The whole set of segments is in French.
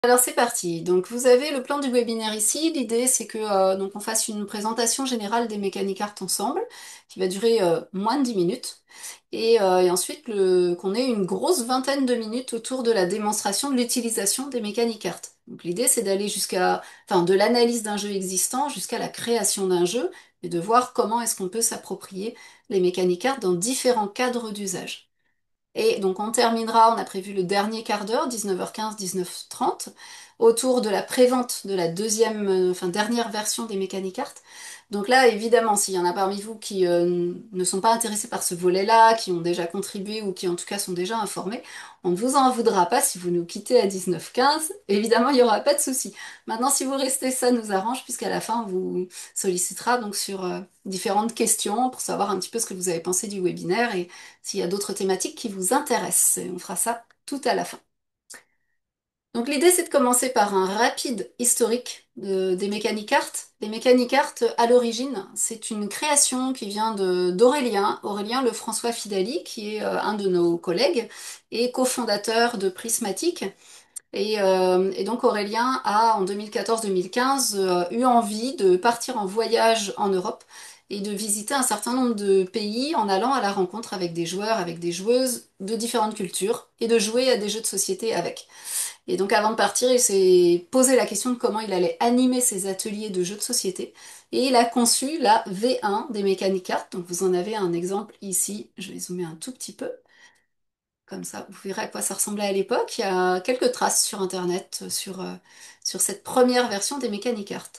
Alors c'est parti. Donc vous avez le plan du webinaire ici. L'idée c'est que donc on fasse une présentation générale des mécaniques art ensemble, qui va durer moins de 10 minutes, et ensuite qu'on ait une grosse vingtaine de minutes autour de la démonstration de l'utilisation des mécaniques art. Donc l'idée c'est d'aller enfin de l'analyse d'un jeu existant jusqu'à la création d'un jeu et de voir comment est-ce qu'on peut s'approprier les mécaniques art dans différents cadres d'usage. Et donc on terminera, on a prévu le dernier quart d'heure, 19h15, 19h30, autour de la prévente de la enfin dernière version des Mechanic Art. Donc là, évidemment, s'il y en a parmi vous qui ne sont pas intéressés par ce volet-là, qui ont déjà contribué ou qui en tout cas sont déjà informés, on ne vous en voudra pas si vous nous quittez à 19h15. Évidemment, il n'y aura pas de souci. Maintenant, si vous restez, ça nous arrange, puisqu'à la fin, on vous sollicitera donc sur différentes questions pour savoir un petit peu ce que vous avez pensé du webinaire et s'il y a d'autres thématiques qui vous intéressent. Et on fera ça tout à la fin. Donc l'idée, c'est de commencer par un rapide historique des Mechanic Art. Les Mechanic Art, à l'origine, c'est une création qui vient Aurélien Lefrançois Fidali, qui est un de nos collègues et cofondateur de Prismatic. Et donc Aurélien a, en 2014-2015, eu envie de partir en voyage en Europe et de visiter un certain nombre de pays en allant à la rencontre avec des joueurs, avec des joueuses de différentes cultures et de jouer à des jeux de société avec. Et donc avant de partir, il s'est posé la question de comment il allait animer ses ateliers de jeux de société. Et il a conçu la V1 des Mechanic Art. Donc vous en avez un exemple ici. Je vais zoomer un tout petit peu. Comme ça, vous verrez à quoi ça ressemblait à l'époque. Il y a quelques traces sur Internet sur cette première version des Mechanic Art.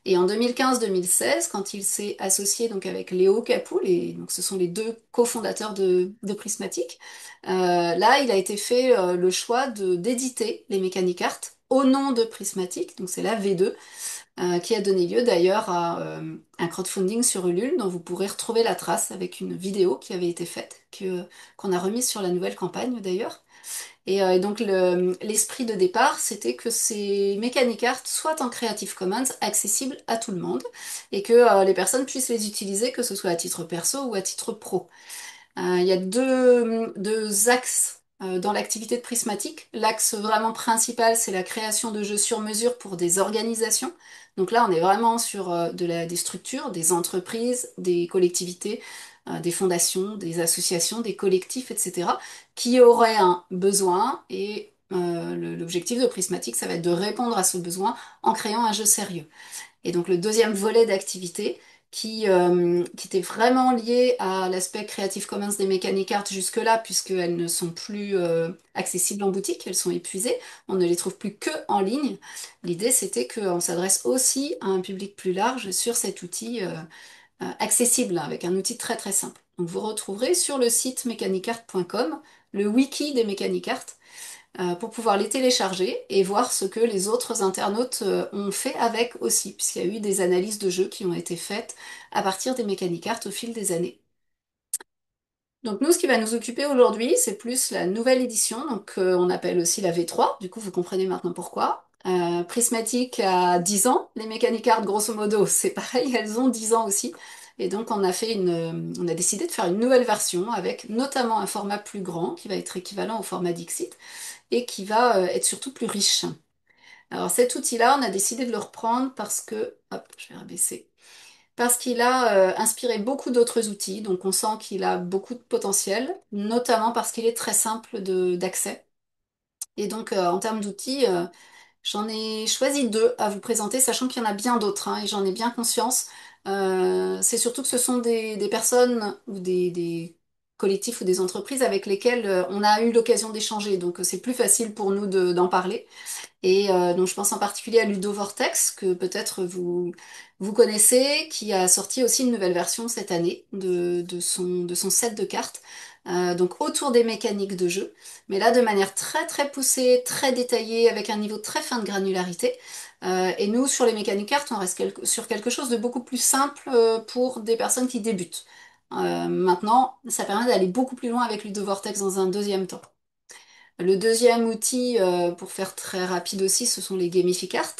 Et en 2015-2016, quand il s'est associé donc avec Léo Capoul, et donc ce sont les deux cofondateurs de Prismatic, là, il a été fait le choix d'éditer les Mechanic Art au nom de Prismatic, donc c'est la V2, qui a donné lieu d'ailleurs à un crowdfunding sur Ulule dont vous pourrez retrouver la trace avec une vidéo qui avait été faite, qu'on a remise sur la nouvelle campagne d'ailleurs. Et donc l'esprit de départ, c'était que ces Mechanic Art soient en Creative Commons accessibles à tout le monde et que les personnes puissent les utiliser, que ce soit à titre perso ou à titre pro. Il y a deux axes dans l'activité de Prismatic. L'axe vraiment principal, c'est la création de jeux sur mesure pour des organisations. Donc là, on est vraiment sur des structures, des entreprises, des collectivités, des fondations, des associations, des collectifs, etc., qui auraient un besoin et l'objectif de Prismatic, ça va être de répondre à ce besoin en créant un jeu sérieux. Et donc le deuxième volet d'activité qui était vraiment lié à l'aspect Creative Commons des Mechanic Art jusque-là, puisqu'elles ne sont plus accessibles en boutique, elles sont épuisées, on ne les trouve plus que en ligne. L'idée, c'était qu'on s'adresse aussi à un public plus large sur cet outil accessible, hein, avec un outil très très simple. Donc vous retrouverez sur le site mechanicart.com le wiki des Mechanic Art pour pouvoir les télécharger et voir ce que les autres internautes ont fait avec aussi, puisqu'il y a eu des analyses de jeux qui ont été faites à partir des Mechanic Art au fil des années. Donc nous, ce qui va nous occuper aujourd'hui, c'est plus la nouvelle édition, donc on appelle aussi la V3, du coup vous comprenez maintenant pourquoi. Prismatic a 10 ans, les Mechanic Art, grosso modo, c'est pareil, elles ont 10 ans aussi. Et donc on a décidé de faire une nouvelle version avec notamment un format plus grand qui va être équivalent au format Dixit et qui va être surtout plus riche. Alors cet outil-là, on a décidé de le reprendre parce que, hop, je vais rabaisser, parce qu'il a inspiré beaucoup d'autres outils, donc on sent qu'il a beaucoup de potentiel, notamment parce qu'il est très simple d'accès. Et donc en termes d'outils, j'en ai choisi deux à vous présenter, sachant qu'il y en a bien d'autres, hein, et j'en ai bien conscience. C'est surtout que ce sont des personnes ou des collectifs ou des entreprises avec lesquelles on a eu l'occasion d'échanger, donc c'est plus facile pour nous d'en parler. Et donc je pense en particulier à Ludo Vortex, que peut-être vous connaissez, qui a sorti aussi une nouvelle version cette année de son set de cartes, donc autour des mécaniques de jeu, mais là de manière très très poussée, très détaillée, avec un niveau très fin de granularité. Et nous, sur les mécaniques cartes, on reste sur quelque chose de beaucoup plus simple pour des personnes qui débutent. Maintenant, ça permet d'aller beaucoup plus loin avec Ludo Vortex dans un deuxième temps. Le deuxième outil, pour faire très rapide aussi, ce sont les Gamificart.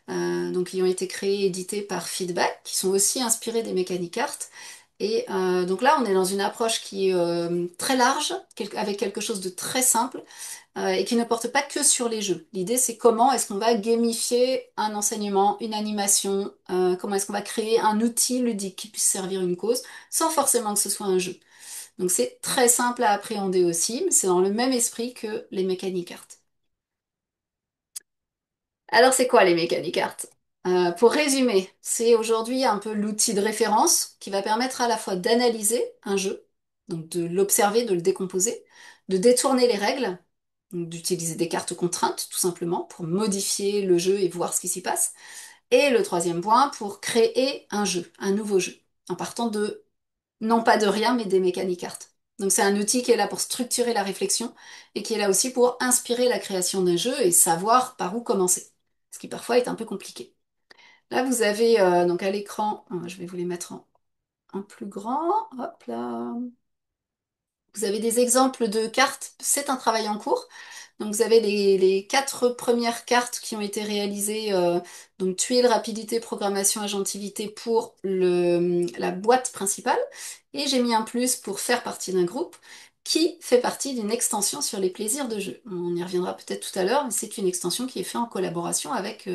Donc, ils ont été créés et édités par Feedback, qui sont aussi inspirés des Mechanic Art. Et donc là, on est dans une approche qui est très large, avec quelque chose de très simple, et qui ne porte pas que sur les jeux. L'idée, c'est comment est-ce qu'on va gamifier un enseignement, une animation, comment est-ce qu'on va créer un outil ludique qui puisse servir une cause, sans forcément que ce soit un jeu. Donc c'est très simple à appréhender aussi, mais c'est dans le même esprit que les mécaniques art. Alors c'est quoi les mécaniques art? Pour résumer, c'est aujourd'hui un peu l'outil de référence qui va permettre à la fois d'analyser un jeu, donc de l'observer, de le décomposer, de détourner les règles, donc d'utiliser des cartes contraintes tout simplement pour modifier le jeu et voir ce qui s'y passe. Et le troisième point, pour créer un jeu, un nouveau jeu, en partant de, non pas de rien, mais des mécaniques art. Donc c'est un outil qui est là pour structurer la réflexion et qui est là aussi pour inspirer la création d'un jeu et savoir par où commencer, ce qui parfois est un peu compliqué. Là, vous avez donc à l'écran, je vais vous les mettre en plus grand. Hop là. Vous avez des exemples de cartes. C'est un travail en cours. Donc vous avez les quatre premières cartes qui ont été réalisées, donc tuiles, rapidité, programmation, agentivité pour la boîte principale. Et j'ai mis un plus pour faire partie d'un groupe qui fait partie d'une extension sur les plaisirs de jeu. On y reviendra peut-être tout à l'heure, mais c'est une extension qui est faite en collaboration avec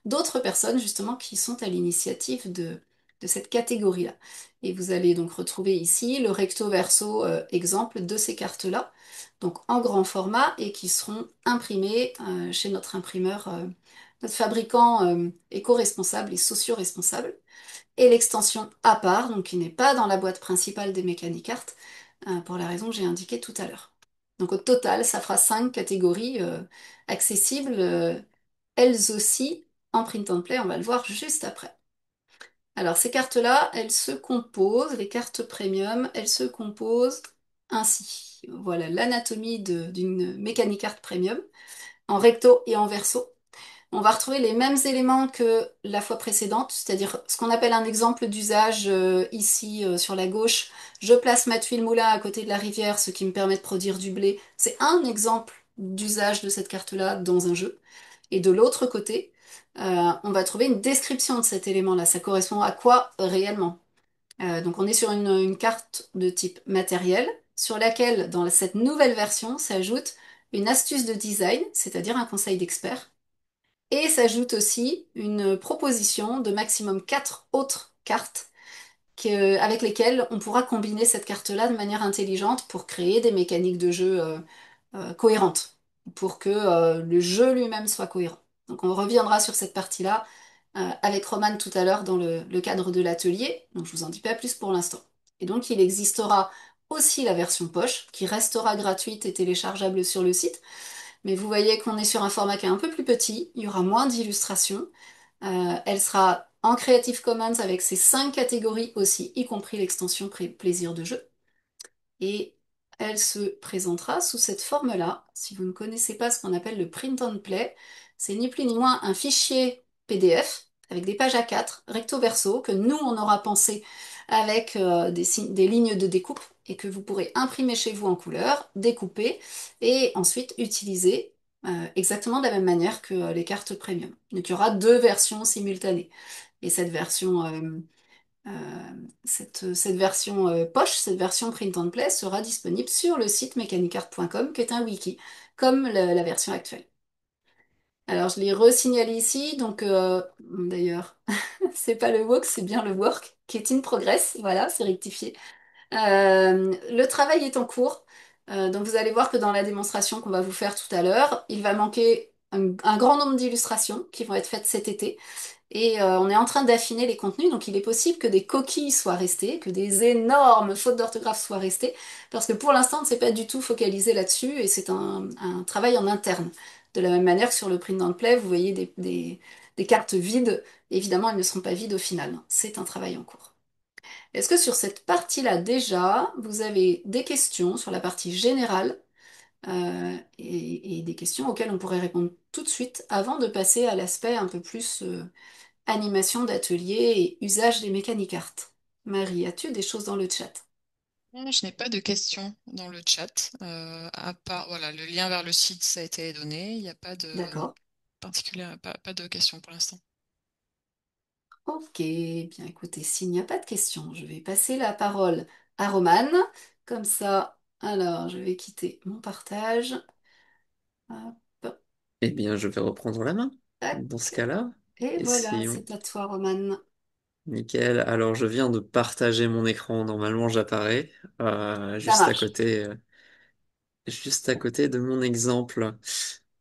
d'autres personnes justement qui sont à l'initiative de cette catégorie-là. Et vous allez donc retrouver ici le recto verso exemple de ces cartes-là donc en grand format et qui seront imprimés chez notre imprimeur, notre fabricant éco-responsable et socio-responsable. Et l'extension à part, donc qui n'est pas dans la boîte principale des Mechanic Art, pour la raison que j'ai indiquée tout à l'heure. Donc au total, ça fera 5 catégories accessibles, elles aussi en print and play, on va le voir juste après. Alors ces cartes-là, elles se composent, les cartes premium, elles se composent ainsi. Voilà l'anatomie d'une mécanique carte premium en recto et en verso. On va retrouver les mêmes éléments que la fois précédente, c'est-à-dire ce qu'on appelle un exemple d'usage ici sur la gauche. Je place ma tuile moulin à côté de la rivière, ce qui me permet de produire du blé. C'est un exemple d'usage de cette carte-là dans un jeu. Et de l'autre côté, on va trouver une description de cet élément-là. Ça correspond à quoi réellement? Donc on est sur une carte de type matériel, sur laquelle, dans cette nouvelle version, s'ajoute une astuce de design, c'est-à-dire un conseil d'expert, et s'ajoute aussi une proposition de maximum 4 autres cartes avec lesquelles on pourra combiner cette carte-là de manière intelligente pour créer des mécaniques de jeu cohérentes, pour que le jeu lui-même soit cohérent. Donc on reviendra sur cette partie-là avec Roman tout à l'heure dans le cadre de l'atelier, donc je vous en dis pas plus pour l'instant. Et donc il existera aussi la version poche qui restera gratuite et téléchargeable sur le site, mais vous voyez qu'on est sur un format qui est un peu plus petit, il y aura moins d'illustrations, elle sera en Creative Commons avec ses 5 catégories aussi, y compris l'extension plaisir de jeu. Et elle se présentera sous cette forme-là. Si vous ne connaissez pas ce qu'on appelle le print and play, c'est ni plus ni moins un fichier PDF avec des pages A4 recto verso que nous on aura pensé avec des lignes de découpe et que vous pourrez imprimer chez vous en couleur, découper et ensuite utiliser exactement de la même manière que les cartes premium. Donc il y aura 2 versions simultanées. Et euh, cette version poche, cette version print and play sera disponible sur le site mechanicart.com qui est un wiki, comme la version actuelle. Alors je l'ai re-signalé ici, donc d'ailleurs, c'est pas le walk, c'est bien le work qui est in progress, voilà, c'est rectifié. Le travail est en cours, donc vous allez voir que dans la démonstration qu'on va vous faire tout à l'heure, il va manquer un grand nombre d'illustrations qui vont être faites cet été. Et on est en train d'affiner les contenus, donc il est possible que des coquilles soient restées, que des énormes fautes d'orthographe soient restées, parce que pour l'instant, on ne s'est pas du tout focalisé là-dessus, et c'est un travail en interne. De la même manière que sur le print and play, vous voyez des cartes vides, évidemment, elles ne seront pas vides au final. C'est un travail en cours. Est-ce que sur cette partie-là, déjà, vous avez des questions sur la partie générale, et des questions auxquelles on pourrait répondre tout de suite avant de passer à l'aspect un peu plus animation d'atelier et usage des mécaniques art. Marie, as-tu des choses dans le chat? Je n'ai pas de questions dans le chat. À part, voilà, le lien vers le site, ça a été donné. Il n'y a pas de D'accord. particulière, pas de questions pour l'instant. Ok, bien écoutez, s'il n'y a pas de questions, je vais passer la parole à Romane. Comme ça, alors je vais quitter mon partage. Hop, Eh bien, je vais reprendre la main. Dans ce tac. cas-là, Et voilà, essayons. c'est à toi, Roman. Nickel. Alors, je viens de partager mon écran. Normalement, j'apparais Ça marche. juste à côté de mon exemple.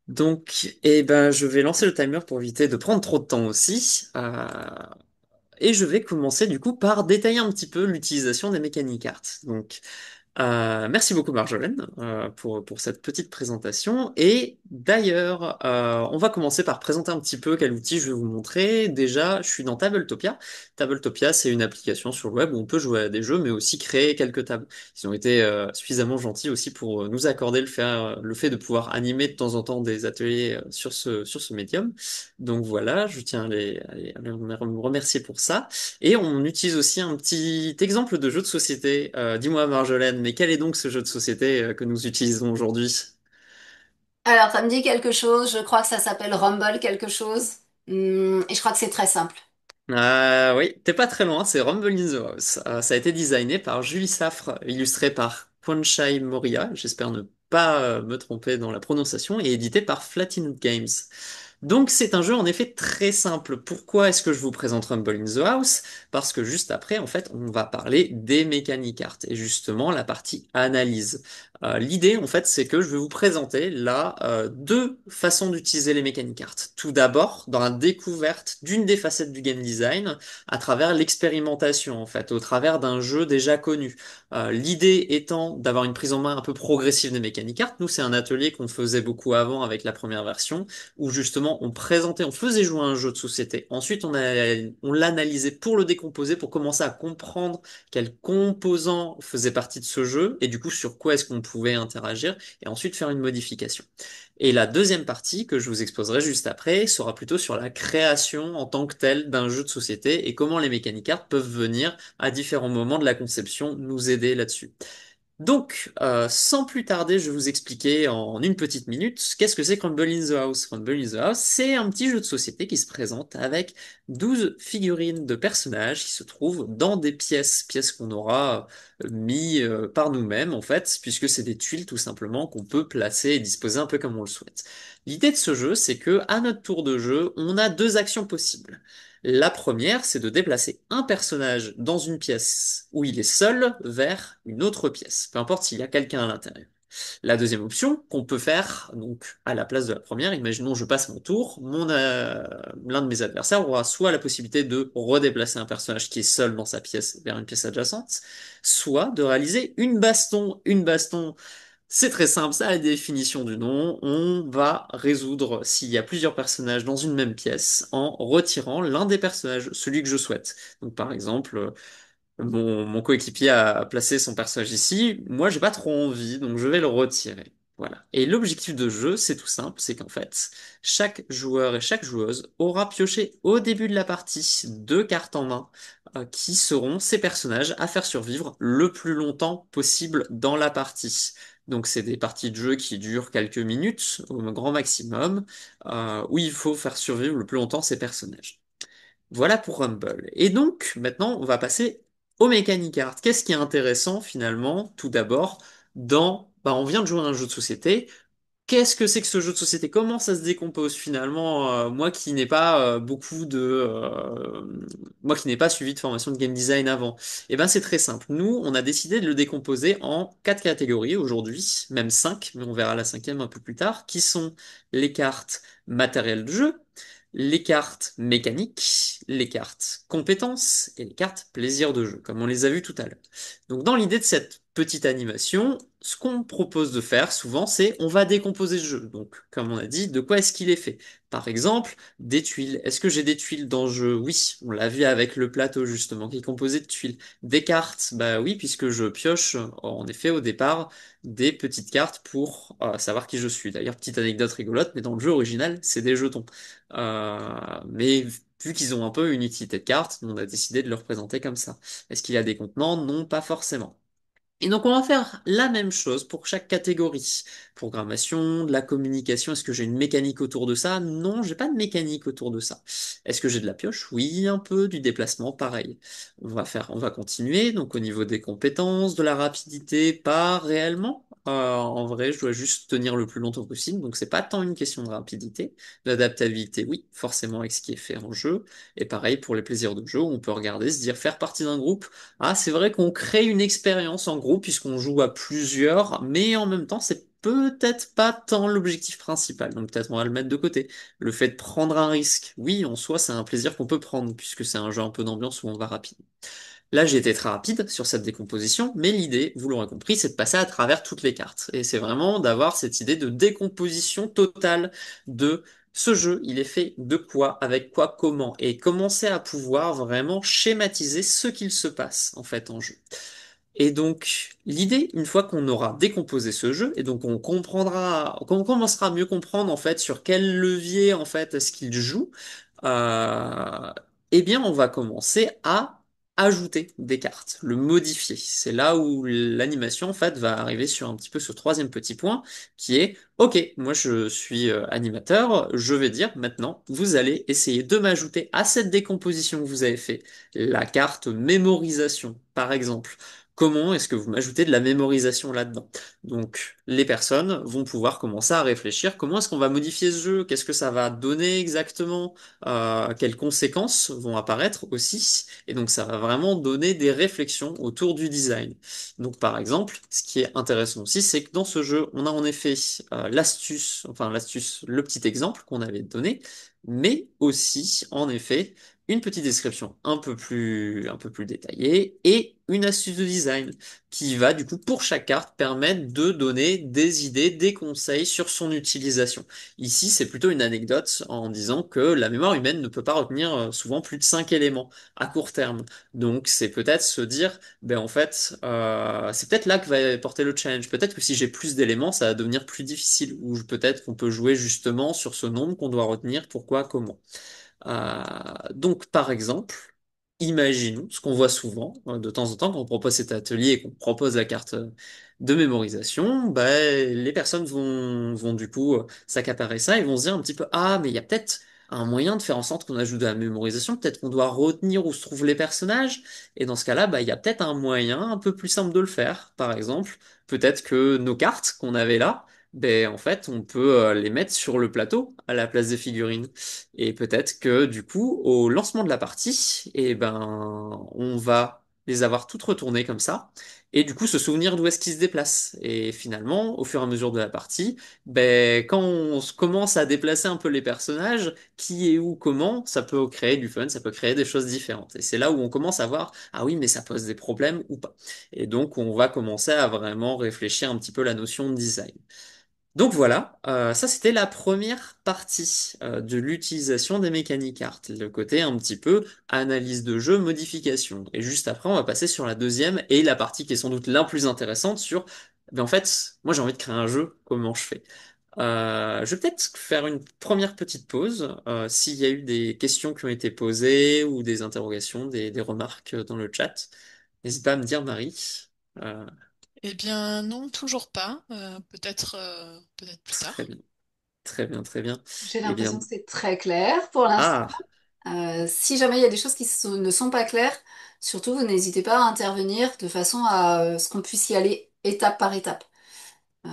Donc, eh ben, je vais lancer le timer pour éviter de prendre trop de temps aussi. Et je vais commencer du coup par détailler un petit peu l'utilisation des mécaniques art. Donc, merci beaucoup Marjolaine pour cette petite présentation. Et d'ailleurs, on va commencer par présenter un petit peu quel outil je vais vous montrer. Déjà, je suis dans Tabletopia. Tabletopia, c'est une application sur le web où on peut jouer à des jeux, mais aussi créer quelques tables. Ils ont été suffisamment gentils aussi pour nous accorder le fait de pouvoir animer de temps en temps des ateliers sur ce médium. Donc voilà, je tiens à les remercier pour ça. Et on utilise aussi un petit exemple de jeu de société. Dis-moi, Marjolaine, mais quel est donc ce jeu de société que nous utilisons aujourd'hui? Alors, ça me dit quelque chose. Je crois que ça s'appelle Rumble quelque chose. Et je crois que c'est très simple. Ah oui, t'es pas très loin, c'est Rumble in the House. Ça a été designé par Julie Safre, illustré par Kwanchai Moria, j'espère ne pas me tromper dans la prononciation, et édité par Flatin Games. Donc c'est un jeu en effet très simple. Pourquoi est-ce que je vous présente Rumble in the House? Parce que juste après, en fait, on va parler des mécaniques art et justement la partie analyse. L'idée, en fait, c'est que je vais vous présenter là deux façons d'utiliser les mécaniques art. Tout d'abord, dans la découverte d'une des facettes du game design, à travers l'expérimentation, en fait, au travers d'un jeu déjà connu. L'idée étant d'avoir une prise en main un peu progressive des mécaniques art. Nous, c'est un atelier qu'on faisait beaucoup avant avec la première version où justement on présentait, on faisait jouer un jeu de société. Ensuite, on l'analysait pour le décomposer, pour commencer à comprendre quels composants faisaient partie de ce jeu et du coup sur quoi est-ce qu'on pouvait interagir et ensuite faire une modification. Et la deuxième partie que je vous exposerai juste après sera plutôt sur la création en tant que telle d'un jeu de société et comment les mécaniques art peuvent venir à différents moments de la conception nous aider là-dessus. Donc, sans plus tarder, je vais vous expliquer en une petite minute qu'est-ce que c'est Crumble in the House. Crumble in the House, c'est un petit jeu de société qui se présente avec 12 figurines de personnages qui se trouvent dans des pièces qu'on aura mis par nous-mêmes en fait, puisque c'est des tuiles tout simplement qu'on peut placer et disposer un peu comme on le souhaite. L'idée de ce jeu, c'est que à notre tour de jeu, on a deux actions possibles. La première, c'est de déplacer un personnage dans une pièce où il est seul vers une autre pièce, peu importe s'il y a quelqu'un à l'intérieur. La deuxième option qu'on peut faire, donc à la place de la première, imaginons je passe mon tour, l'un de mes adversaires aura soit la possibilité de redéplacer un personnage qui est seul dans sa pièce vers une pièce adjacente, soit de réaliser une baston. Une baston, c'est très simple, ça a la définition du nom. On va résoudre s'il y a plusieurs personnages dans une même pièce en retirant l'un des personnages, celui que je souhaite. Donc par exemple, mon coéquipier a placé son personnage ici, moi j'ai pas trop envie, donc je vais le retirer. Voilà. Et l'objectif de jeu, c'est tout simple, c'est qu'en fait, chaque joueur et chaque joueuse aura pioché au début de la partie deux cartes en main, qui seront ces personnages à faire survivre le plus longtemps possible dans la partie. Donc c'est des parties de jeu qui durent quelques minutes au grand maximum, où il faut faire survivre le plus longtemps ces personnages. Voilà pour Rumble. Et donc, maintenant, on va passer au Mechanic Art. Qu'est-ce qui est intéressant, finalement, tout d'abord, on vient de jouer à un jeu de société. Qu'est-ce que c'est que ce jeu de société? Comment ça se décompose, finalement? Moi qui n'ai pas moi qui n'ai pas suivi de formation de game design avant. Eh ben, c'est très simple. Nous, on a décidé de le décomposer en quatre catégories aujourd'hui, même cinq, mais on verra la cinquième un peu plus tard, qui sont les cartes matériel de jeu, les cartes mécaniques, les cartes compétences et les cartes plaisir de jeu, comme on les a vues tout à l'heure. Donc dans l'idée de cette petite animation, ce qu'on propose de faire souvent, c'est on va décomposer le jeu. Donc comme on a dit, de quoi est-ce qu'il est fait? Par exemple, des tuiles. Est-ce que j'ai des tuiles dans le jeu? Oui, on l'a vu avec le plateau justement, qui est composé de tuiles. Des cartes? Bah oui, puisque je pioche en effet au départ des petites cartes pour savoir qui je suis. D'ailleurs, petite anecdote rigolote, mais dans le jeu original, c'est des jetons. Mais vu qu'ils ont un peu une utilité de carte, on a décidé de le représenter comme ça. Est-ce qu'il y a des contenants? Non, pas forcément. Et donc on va faire la même chose pour chaque catégorie. Programmation, de la communication, est-ce que j'ai une mécanique autour de ça? Non, j'ai pas de mécanique autour de ça. Est-ce que j'ai de la pioche? Oui, un peu, du déplacement, pareil. On va continuer. Donc au niveau des compétences, de la rapidité, pas réellement. En vrai, je dois juste tenir le plus longtemps possible, donc c'est pas tant une question de rapidité. L'adaptabilité, oui, forcément avec ce qui est fait en jeu. Et pareil pour les plaisirs de jeu, on peut regarder, se dire faire partie d'un groupe. Ah, c'est vrai qu'on crée une expérience en groupe puisqu'on joue à plusieurs, mais en même temps, c'est peut-être pas tant l'objectif principal. Donc peut-être on va le mettre de côté. Le fait de prendre un risque, oui, en soi, c'est un plaisir qu'on peut prendre puisque c'est un jeu un peu d'ambiance où on va rapide. Là, j'ai été très rapide sur cette décomposition, mais l'idée, vous l'aurez compris, c'est de passer à travers toutes les cartes. Et c'est vraiment d'avoir cette idée de décomposition totale de ce jeu. Il est fait de quoi, avec quoi, comment, et commencer à pouvoir vraiment schématiser ce qu'il se passe, en fait, en jeu. Et donc, l'idée, une fois qu'on aura décomposé ce jeu, et donc on comprendra, qu'on commencera à mieux comprendre en fait sur quel levier en fait est-ce qu'il joue, euh, eh bien, on va commencer à ajouter des cartes, le modifier. C'est là où l'animation en fait va arriver sur un petit peu ce troisième petit point, qui est, OK, moi je suis animateur, je vais dire maintenant, vous allez essayer de m'ajouter à cette décomposition que vous avez fait la carte mémorisation, par exemple. Comment est-ce que vous m'ajoutez de la mémorisation là-dedans? Donc, les personnes vont pouvoir commencer à réfléchir. Comment est-ce qu'on va modifier ce jeu? Qu'est-ce que ça va donner exactement? Quelles conséquences vont apparaître aussi? Et donc, ça va vraiment donner des réflexions autour du design. Donc, par exemple, ce qui est intéressant aussi, c'est que dans ce jeu, on a en effet l'astuce, le petit exemple qu'on avait donné, mais aussi, en effet, une petite description un peu plus détaillée et une astuce de design qui va du coup pour chaque carte permettre de donner des idées, des conseils sur son utilisation. Ici, c'est plutôt une anecdote en disant que la mémoire humaine ne peut pas retenir souvent plus de 5 éléments à court terme. Donc c'est peut-être se dire, ben en fait, c'est peut-être là que va porter le challenge. Peut-être que si j'ai plus d'éléments, ça va devenir plus difficile. Ou peut-être qu'on peut jouer justement sur ce nombre qu'on doit retenir, pourquoi, comment. Donc, par exemple, imaginons ce qu'on voit souvent, de temps en temps, quand on propose cet atelier et qu'on propose la carte de mémorisation, bah, les personnes vont du coup s'accaparer ça et vont se dire un petit peu, ah, mais il y a peut-être un moyen de faire en sorte qu'on ajoute de la mémorisation, peut-être qu'on doit retenir où se trouvent les personnages, et dans ce cas-là, bah, il y a peut-être un moyen un peu plus simple de le faire. Par exemple, peut-être que nos cartes qu'on avait là, ben, en fait, on peut les mettre sur le plateau à la place des figurines. Et peut-être que du coup, au lancement de la partie, eh ben, on va les avoir toutes retournées comme ça, et du coup se souvenir d'où est-ce qu'ils se déplacent. Et finalement, au fur et à mesure de la partie, ben, quand commence à déplacer un peu les personnages, qui est où, comment, ça peut créer du fun, ça peut créer des choses différentes. Et c'est là où on commence à voir, ah oui, mais ça pose des problèmes ou pas. Et donc, on va commencer à vraiment réfléchir un petit peu la notion de design. Donc voilà, ça c'était la première partie de l'utilisation des mécaniques art, le côté un petit peu analyse de jeu, modification. Et juste après, on va passer sur la deuxième et la partie qui est sans doute la plus intéressante sur, ben en fait, moi j'ai envie de créer un jeu, comment je fais? Je vais peut-être faire une première petite pause, s'il y a eu des questions qui ont été posées ou des interrogations, des remarques dans le chat. N'hésite pas à me dire, Marie. Euh, Eh bien, non, toujours pas. Peut-être plus Très tard. bien, très bien, très bien. J'ai Eh l'impression bien, que c'est très clair pour l'instant. ah. Si jamais il y a des choses ne sont pas claires, surtout vous n'hésitez pas à intervenir de façon à ce qu'on puisse y aller étape par étape. Euh,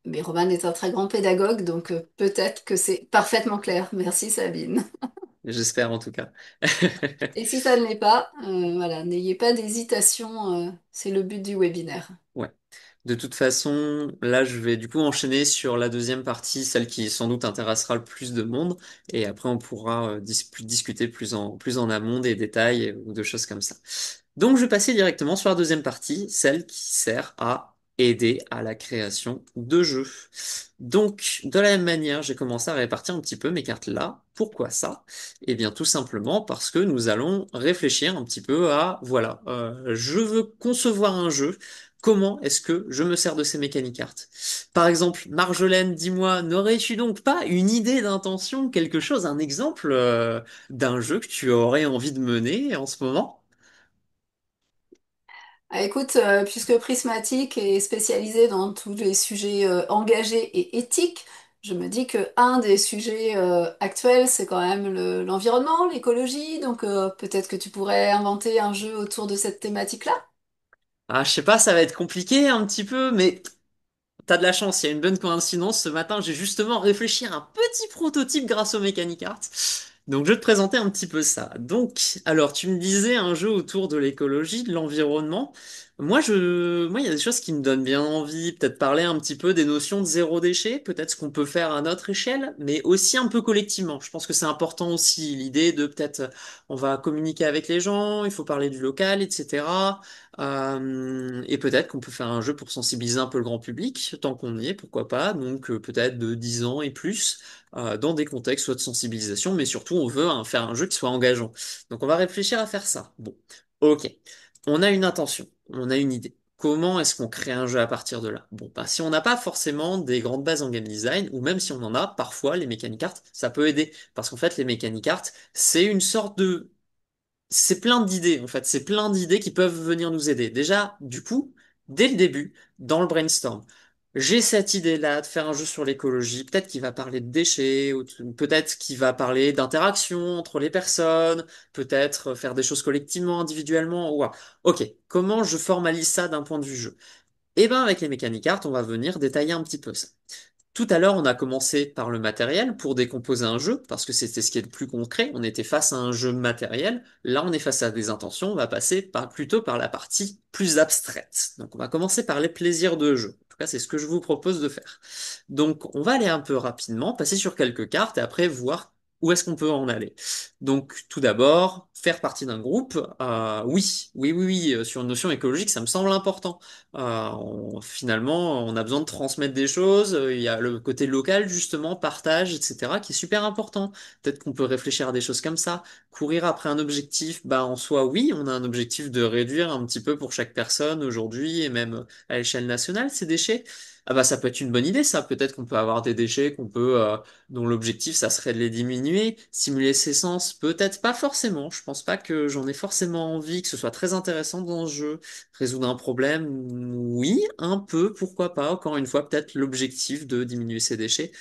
mais Roman est un très grand pédagogue, donc peut-être que c'est parfaitement clair. Merci Sabine. J'espère en tout cas. Et si ça ne l'est pas, voilà, n'ayez pas d'hésitation, c'est le but du webinaire. Ouais. De toute façon, là, je vais du coup enchaîner sur la deuxième partie, celle qui sans doute intéressera le plus de monde, et après on pourra discuter plus en amont des détails ou de choses comme ça. Donc, je vais passer directement sur la deuxième partie, celle qui sert à aider à la création de jeux. Donc, de la même manière, j'ai commencé à répartir un petit peu mes cartes là. Pourquoi ça? Eh bien, tout simplement parce que nous allons réfléchir un petit peu à, voilà, je veux concevoir un jeu. Comment est-ce que je me sers de ces mécaniques cartes? Par exemple, Marjolaine, dis-moi, n'aurais-tu donc pas une idée d'intention, quelque chose, un exemple d'un jeu que tu aurais envie de mener en ce moment? Ah, écoute, puisque Prismatic est spécialisé dans tous les sujets engagés et éthiques, je me dis que un des sujets actuels, c'est quand même l'environnement, l'écologie. Donc peut-être que tu pourrais inventer un jeu autour de cette thématique-là. Ah, je sais pas, ça va être compliqué un petit peu, mais t'as de la chance, il y a une bonne coïncidence. Ce matin, j'ai justement réfléchi à un petit prototype grâce au Mechanic Arts. Donc, je vais te présenter un petit peu ça. Donc, alors, tu me disais un jeu autour de l'écologie, de l'environnement. Moi, il y a des choses qui me donnent bien envie. Peut-être parler un petit peu des notions de zéro déchet, peut-être ce qu'on peut faire à notre échelle, mais aussi un peu collectivement. Je pense que c'est important aussi, l'idée de peut-être, on va communiquer avec les gens, il faut parler du local, etc. Et peut-être qu'on peut faire un jeu pour sensibiliser un peu le grand public, tant qu'on y est, pourquoi pas, donc peut-être de 10 ans et plus, dans des contextes soit de sensibilisation, mais surtout on veut faire un jeu qui soit engageant. Donc on va réfléchir à faire ça. Bon, ok. On a une intention, on a une idée. Comment est-ce qu'on crée un jeu à partir de là? Bon, bah, si on n'a pas forcément des grandes bases en game design, ou même si on en a, parfois les mécaniques arts, ça peut aider. Parce qu'en fait, les mécaniques arts, c'est une sorte de c'est plein d'idées, en fait. C'est plein d'idées qui peuvent venir nous aider. Déjà, du coup, dès le début, dans le brainstorm, j'ai cette idée-là de faire un jeu sur l'écologie. Peut-être qu'il va parler de déchets, ou peut-être qu'il va parler d'interaction entre les personnes, peut-être faire des choses collectivement, individuellement. Ouah. Ok, comment je formalise ça d'un point de vue jeu? Eh ben, avec les mécaniques art, on va venir détailler un petit peu ça. Tout à l'heure, on a commencé par le matériel pour décomposer un jeu, parce que c'était ce qui est le plus concret. On était face à un jeu matériel. Là, on est face à des intentions. On va passer plutôt par la partie plus abstraite. Donc, on va commencer par les plaisirs de jeu. En tout cas, c'est ce que je vous propose de faire. Donc, on va aller un peu rapidement, passer sur quelques cartes et après voir où est-ce qu'on peut en aller. Donc, tout d'abord, faire partie d'un groupe. Oui, sur une notion écologique, ça me semble important. Finalement, on a besoin de transmettre des choses. Il y a le côté local, justement, partage, etc., qui est super important. Peut-être qu'on peut réfléchir à des choses comme ça. Courir après un objectif, bah, en soi, oui, on a un objectif de réduire un petit peu pour chaque personne aujourd'hui et même à l'échelle nationale ces déchets. Ah bah ça peut être une bonne idée ça, peut-être qu'on peut avoir des déchets dont l'objectif ça serait de les diminuer, simuler ces sens, peut-être pas forcément, je pense pas que j'en ai forcément envie, que ce soit très intéressant dans ce jeu. Résoudre un problème, oui, un peu, pourquoi pas. Encore une fois, peut-être l'objectif de diminuer ses déchets.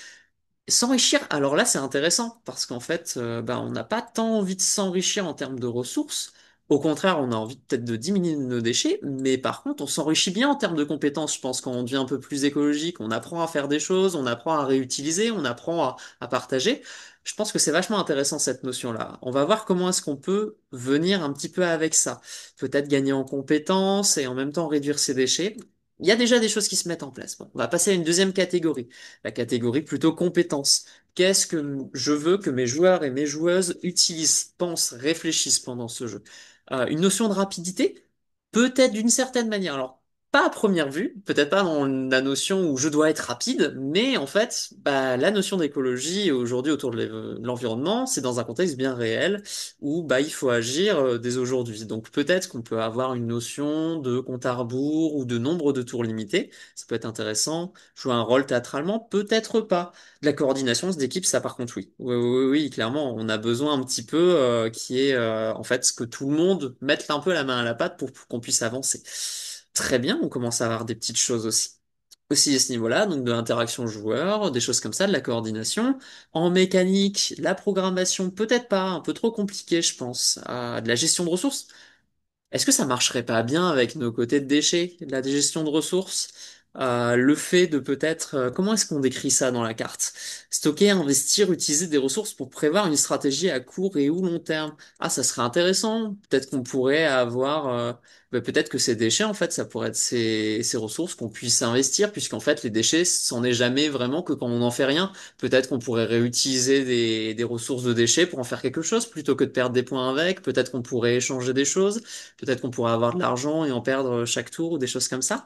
S'enrichir, alors là c'est intéressant parce qu'en fait, bah, on n'a pas tant envie de s'enrichir en termes de ressources. Au contraire, on a envie peut-être de diminuer nos déchets, mais par contre, on s'enrichit bien en termes de compétences. Je pense qu'on devient un peu plus écologique, on apprend à faire des choses, on apprend à réutiliser, on apprend à partager. Je pense que c'est vachement intéressant cette notion-là. On va voir comment est-ce qu'on peut venir un petit peu avec ça. Peut-être gagner en compétences et en même temps réduire ses déchets. Il y a déjà des choses qui se mettent en place. Bon, on va passer à une deuxième catégorie, la catégorie plutôt compétences. Qu'est-ce que je veux que mes joueurs et mes joueuses utilisent, pensent, réfléchissent pendant ce jeu? Une notion de rapidité? Peut-être d'une certaine manière. Alors, pas à première vue, peut-être pas dans la notion où je dois être rapide, mais en fait, bah, la notion d'écologie aujourd'hui autour de l'environnement, c'est dans un contexte bien réel où bah, il faut agir dès aujourd'hui. Donc peut-être qu'on peut avoir une notion de compte à rebours ou de nombre de tours limité. Ça peut être intéressant. Jouer un rôle théâtralement, peut-être pas. De la coordination d'équipe, ça par contre, oui. Oui, clairement, on a besoin un petit peu qui est en fait ce que tout le monde mette un peu la main à la pâte pour qu'on puisse avancer. Très bien, on commence à avoir des petites choses aussi. Aussi à ce niveau-là, donc de l'interaction joueur, des choses comme ça, de la coordination. En mécanique, la programmation, peut-être pas, un peu trop compliqué, je pense. De la gestion de ressources. Est-ce que ça marcherait pas bien avec nos côtés de déchets, de la gestion de ressources? Le fait de peut-être, comment est-ce qu'on décrit ça dans la carte? Stocker, investir, utiliser des ressources pour prévoir une stratégie à court et ou long terme. Ah, ça serait intéressant. Peut-être qu'on pourrait avoir, peut-être que ces déchets, en fait, ça pourrait être ces ressources qu'on puisse investir, puisqu'en fait, les déchets, c'en est jamais vraiment que quand on n'en fait rien. Peut-être qu'on pourrait réutiliser des ressources de déchets pour en faire quelque chose, plutôt que de perdre des points avec. Peut-être qu'on pourrait échanger des choses. Peut-être qu'on pourrait avoir de l'argent et en perdre chaque tour ou des choses comme ça.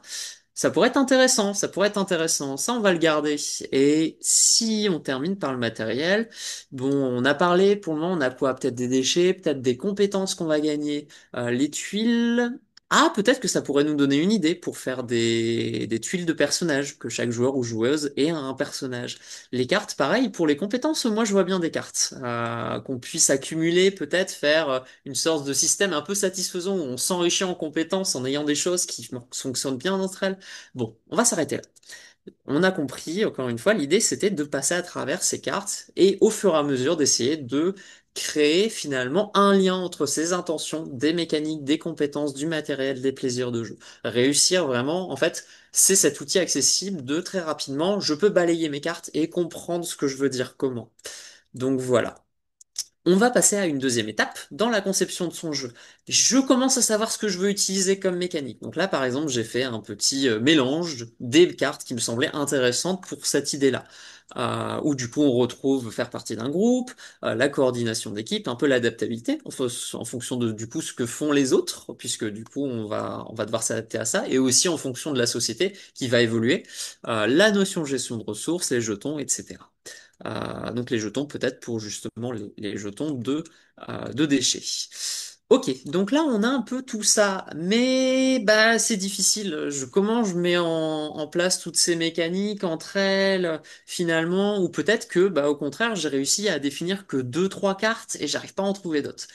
Ça pourrait être intéressant, ça pourrait être intéressant. Ça, on va le garder. Et si on termine par le matériel, bon, on a parlé, pour le moment, on a quoi? Peut-être des déchets, peut-être des compétences qu'on va gagner. Les tuiles. Ah, peut-être que ça pourrait nous donner une idée pour faire des tuiles de personnages, que chaque joueur ou joueuse ait un personnage. Les cartes, pareil, pour les compétences, moi je vois bien des cartes. Qu'on puisse accumuler, peut-être faire une sorte de système un peu satisfaisant où on s'enrichit en compétences en ayant des choses qui fonctionnent bien entre elles. Bon, on va s'arrêter là. On a compris, encore une fois, l'idée c'était de passer à travers ces cartes et au fur et à mesure d'essayer de créer finalement un lien entre ces intentions, des mécaniques, des compétences, du matériel, des plaisirs de jeu. Réussir vraiment, en fait, c'est cet outil accessible de très rapidement, je peux balayer mes cartes et comprendre ce que je veux dire comment. Donc voilà. On va passer à une deuxième étape dans la conception de son jeu. Je commence à savoir ce que je veux utiliser comme mécanique. Donc là, par exemple, j'ai fait un petit mélange des cartes qui me semblaient intéressantes pour cette idée-là. Où du coup, on retrouve faire partie d'un groupe, la coordination d'équipe, un peu l'adaptabilité en fonction de du coup ce que font les autres, puisque du coup, on va devoir s'adapter à ça, et aussi en fonction de la société qui va évoluer, la notion de gestion de ressources, les jetons, etc. Donc les jetons peut-être pour justement les jetons de déchets. Ok, donc là on a un peu tout ça, mais bah c'est difficile. Comment je mets en place toutes ces mécaniques entre elles finalement, ou peut-être que bah au contraire j'ai réussi à définir que deux trois cartes et j'arrive pas à en trouver d'autres.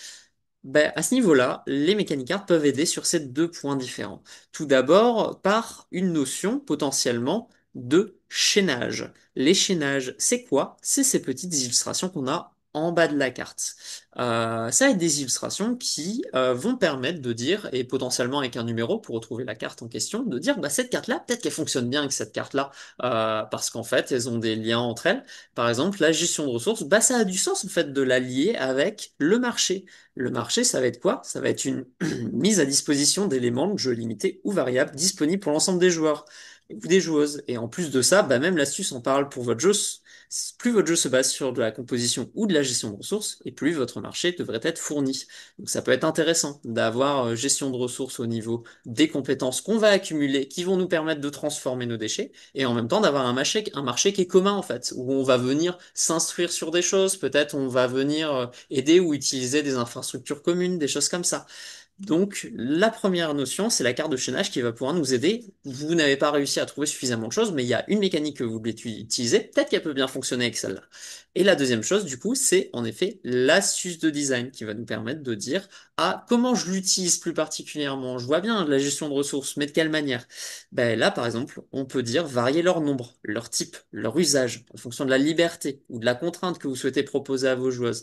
Ben, à ce niveau-là, les mécaniques cartes peuvent aider sur ces deux points différents. Tout d'abord, par une notion potentiellement de chaînage. Les chaînages, c'est quoi? C'est ces petites illustrations qu'on a en bas de la carte. Ça va être des illustrations qui vont permettre de dire, et potentiellement avec un numéro pour retrouver la carte en question, de dire, bah, cette carte-là, peut-être qu'elle fonctionne bien avec cette carte-là, parce qu'en fait, elles ont des liens entre elles. Par exemple, la gestion de ressources, bah, ça a du sens en fait de la lier avec le marché. Le marché, ça va être quoi? Ça va être une mise à disposition d'éléments de jeu limités ou variables disponibles pour l'ensemble des joueurs ou des joueuses. Et en plus de ça, bah même l'astuce en parle pour votre jeu. Plus votre jeu se base sur de la composition ou de la gestion de ressources, et plus votre marché devrait être fourni. Donc ça peut être intéressant d'avoir gestion de ressources au niveau des compétences qu'on va accumuler, qui vont nous permettre de transformer nos déchets, et en même temps d'avoir un marché qui est commun en fait, où on va venir s'instruire sur des choses, peut-être on va venir aider ou utiliser des infrastructures communes, des choses comme ça. Donc, la première notion, c'est la carte de chaînage qui va pouvoir nous aider. Vous n'avez pas réussi à trouver suffisamment de choses, mais il y a une mécanique que vous voulez utiliser. Peut-être qu'elle peut bien fonctionner avec celle-là. Et la deuxième chose, du coup, c'est en effet l'astuce de design qui va nous permettre de dire, ah, comment je l'utilise plus particulièrement? Je vois bien la gestion de ressources, mais de quelle manière? Ben là, par exemple, on peut dire varier leur nombre, leur type, leur usage, en fonction de la liberté ou de la contrainte que vous souhaitez proposer à vos joueuses.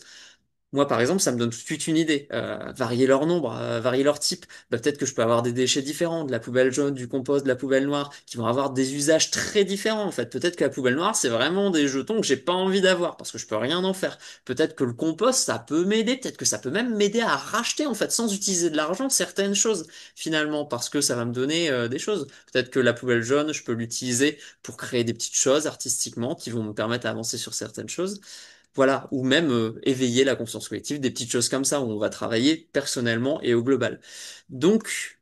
Moi, par exemple, ça me donne tout de suite une idée. Varier leur nombre, varier leur type. Bah, peut-être que je peux avoir des déchets différents, de la poubelle jaune, du compost, de la poubelle noire, qui vont avoir des usages très différents, en fait. Peut-être que la poubelle noire, c'est vraiment des jetons que j'ai pas envie d'avoir, parce que je peux rien en faire. Peut-être que le compost, ça peut m'aider, peut-être que ça peut même m'aider à racheter, en fait, sans utiliser de l'argent, certaines choses, finalement, parce que ça va me donner des choses. Peut-être que la poubelle jaune, je peux l'utiliser pour créer des petites choses artistiquement qui vont me permettre d'avancer sur certaines choses. Voilà, ou même éveiller la conscience collective, des petites choses comme ça où on va travailler personnellement et au global. Donc,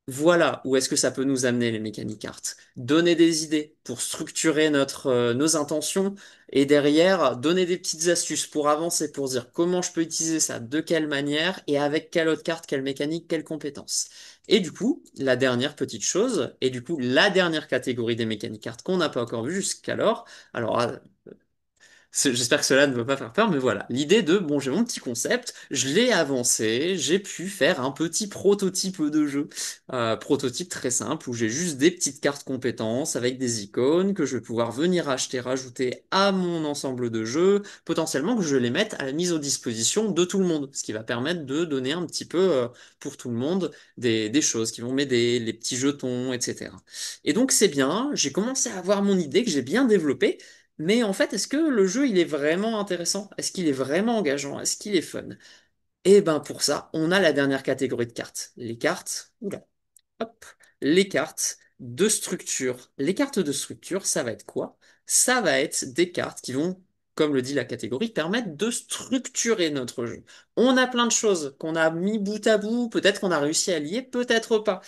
voilà où est-ce que ça peut nous amener les mécaniques art. Donner des idées pour structurer nos intentions et derrière donner des petites astuces pour avancer, pour dire comment je peux utiliser ça, de quelle manière et avec quelle autre carte, quelle mécanique, quelle compétence. Et du coup, la dernière petite chose, et du coup la dernière catégorie des mécaniques art qu'on n'a pas encore vu jusqu'alors, alors j'espère que cela ne va pas faire peur, mais voilà. L'idée de, bon, j'ai mon petit concept, je l'ai avancé, j'ai pu faire un petit prototype de jeu. Prototype très simple où j'ai juste des petites cartes compétences avec des icônes que je vais pouvoir venir acheter, rajouter à mon ensemble de jeux, potentiellement que je les mette à la mise aux disposition de tout le monde, ce qui va permettre de donner un petit peu pour tout le monde des choses qui vont m'aider, les petits jetons, etc. Et donc c'est bien, j'ai commencé à avoir mon idée que j'ai bien développée. Mais en fait, est-ce que le jeu, il est vraiment intéressant? Est-ce qu'il est vraiment engageant? Est-ce qu'il est fun? Et ben pour ça, on a la dernière catégorie de cartes. Les cartes, oula, hop, les cartes de structure. Les cartes de structure, ça va être quoi? Ça va être des cartes qui vont, comme le dit la catégorie, permettre de structurer notre jeu. On a plein de choses qu'on a mis bout à bout, peut-être qu'on a réussi à lier, peut-être pas.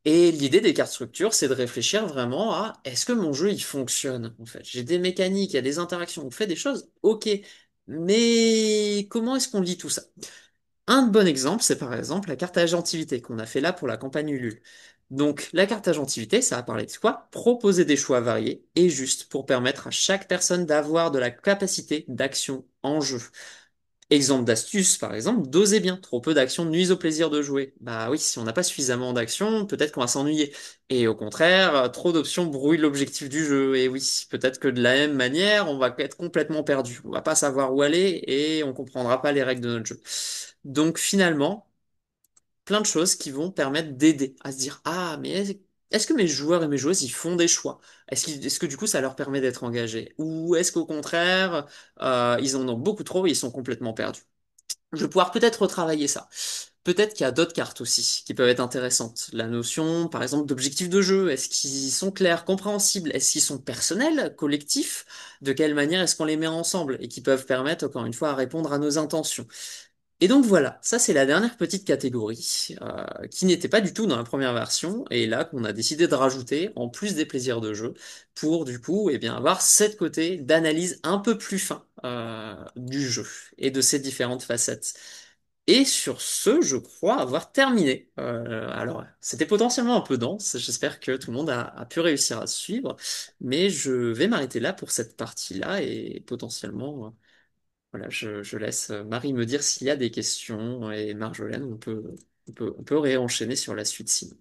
Et l'idée des cartes structure, c'est de réfléchir vraiment à est-ce que mon jeu il fonctionne en fait? J'ai des mécaniques, il y a des interactions, on fait des choses, ok. Mais comment est-ce qu'on lit tout ça? Un bon exemple, c'est par exemple la carte à agentivité qu'on a fait là pour la campagne Ulule. Donc, la carte à agentivité, ça va parler de quoi? Proposer des choix variés et justes pour permettre à chaque personne d'avoir de la capacité d'action en jeu. Exemple d'astuce, par exemple, dosez bien. Trop peu d'actions nuisent au plaisir de jouer. Bah oui, si on n'a pas suffisamment d'actions, peut-être qu'on va s'ennuyer. Et au contraire, trop d'options brouillent l'objectif du jeu. Et oui, peut-être que de la même manière, on va être complètement perdu. On va pas savoir où aller et on comprendra pas les règles de notre jeu. Donc finalement, plein de choses qui vont permettre d'aider à se dire, ah, mais est-ce que mes joueurs et mes joueuses, ils font des choix? Est-ce que du coup, ça leur permet d'être engagés? Ou est-ce qu'au contraire, ils en ont beaucoup trop et ils sont complètement perdus? Je vais pouvoir peut-être retravailler ça. Peut-être qu'il y a d'autres cartes aussi qui peuvent être intéressantes. La notion, par exemple, d'objectifs de jeu. Est-ce qu'ils sont clairs, compréhensibles? Est-ce qu'ils sont personnels, collectifs? De quelle manière est-ce qu'on les met ensemble? Et qui peuvent permettre, encore une fois, à répondre à nos intentions. Et donc voilà, ça c'est la dernière petite catégorie qui n'était pas du tout dans la première version et là qu'on a décidé de rajouter en plus des plaisirs de jeu pour du coup eh bien avoir cette côté d'analyse un peu plus fin du jeu et de ses différentes facettes. Et sur ce, je crois avoir terminé. Alors, c'était potentiellement un peu dense, j'espère que tout le monde a pu réussir à suivre, mais je vais m'arrêter là pour cette partie-là et potentiellement voilà, je laisse Marie me dire s'il y a des questions et Marjolaine, on peut réenchaîner sur la suite sinon.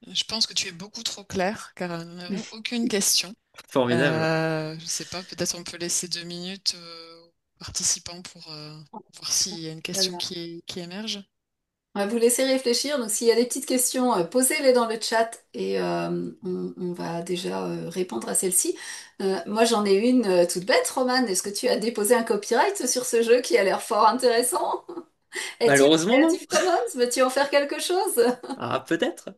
Je pense que tu es beaucoup trop clair, car nous n'avons aucune question. Formidable. Je sais pas, peut-être on peut laisser 2 minutes aux participants pour voir s'il y a une question Voilà. qui émerge. On va vous laisser réfléchir. Donc, s'il y a des petites questions, posez-les dans le chat et on va déjà répondre à celles-ci. Moi, j'en ai une toute bête, Roman. Est-ce que tu as déposé un copyright sur ce jeu qui a l'air fort intéressant? Es-tu en Malheureusement, non. Creative Commons? Veux-tu en faire quelque chose? Ah, peut-être.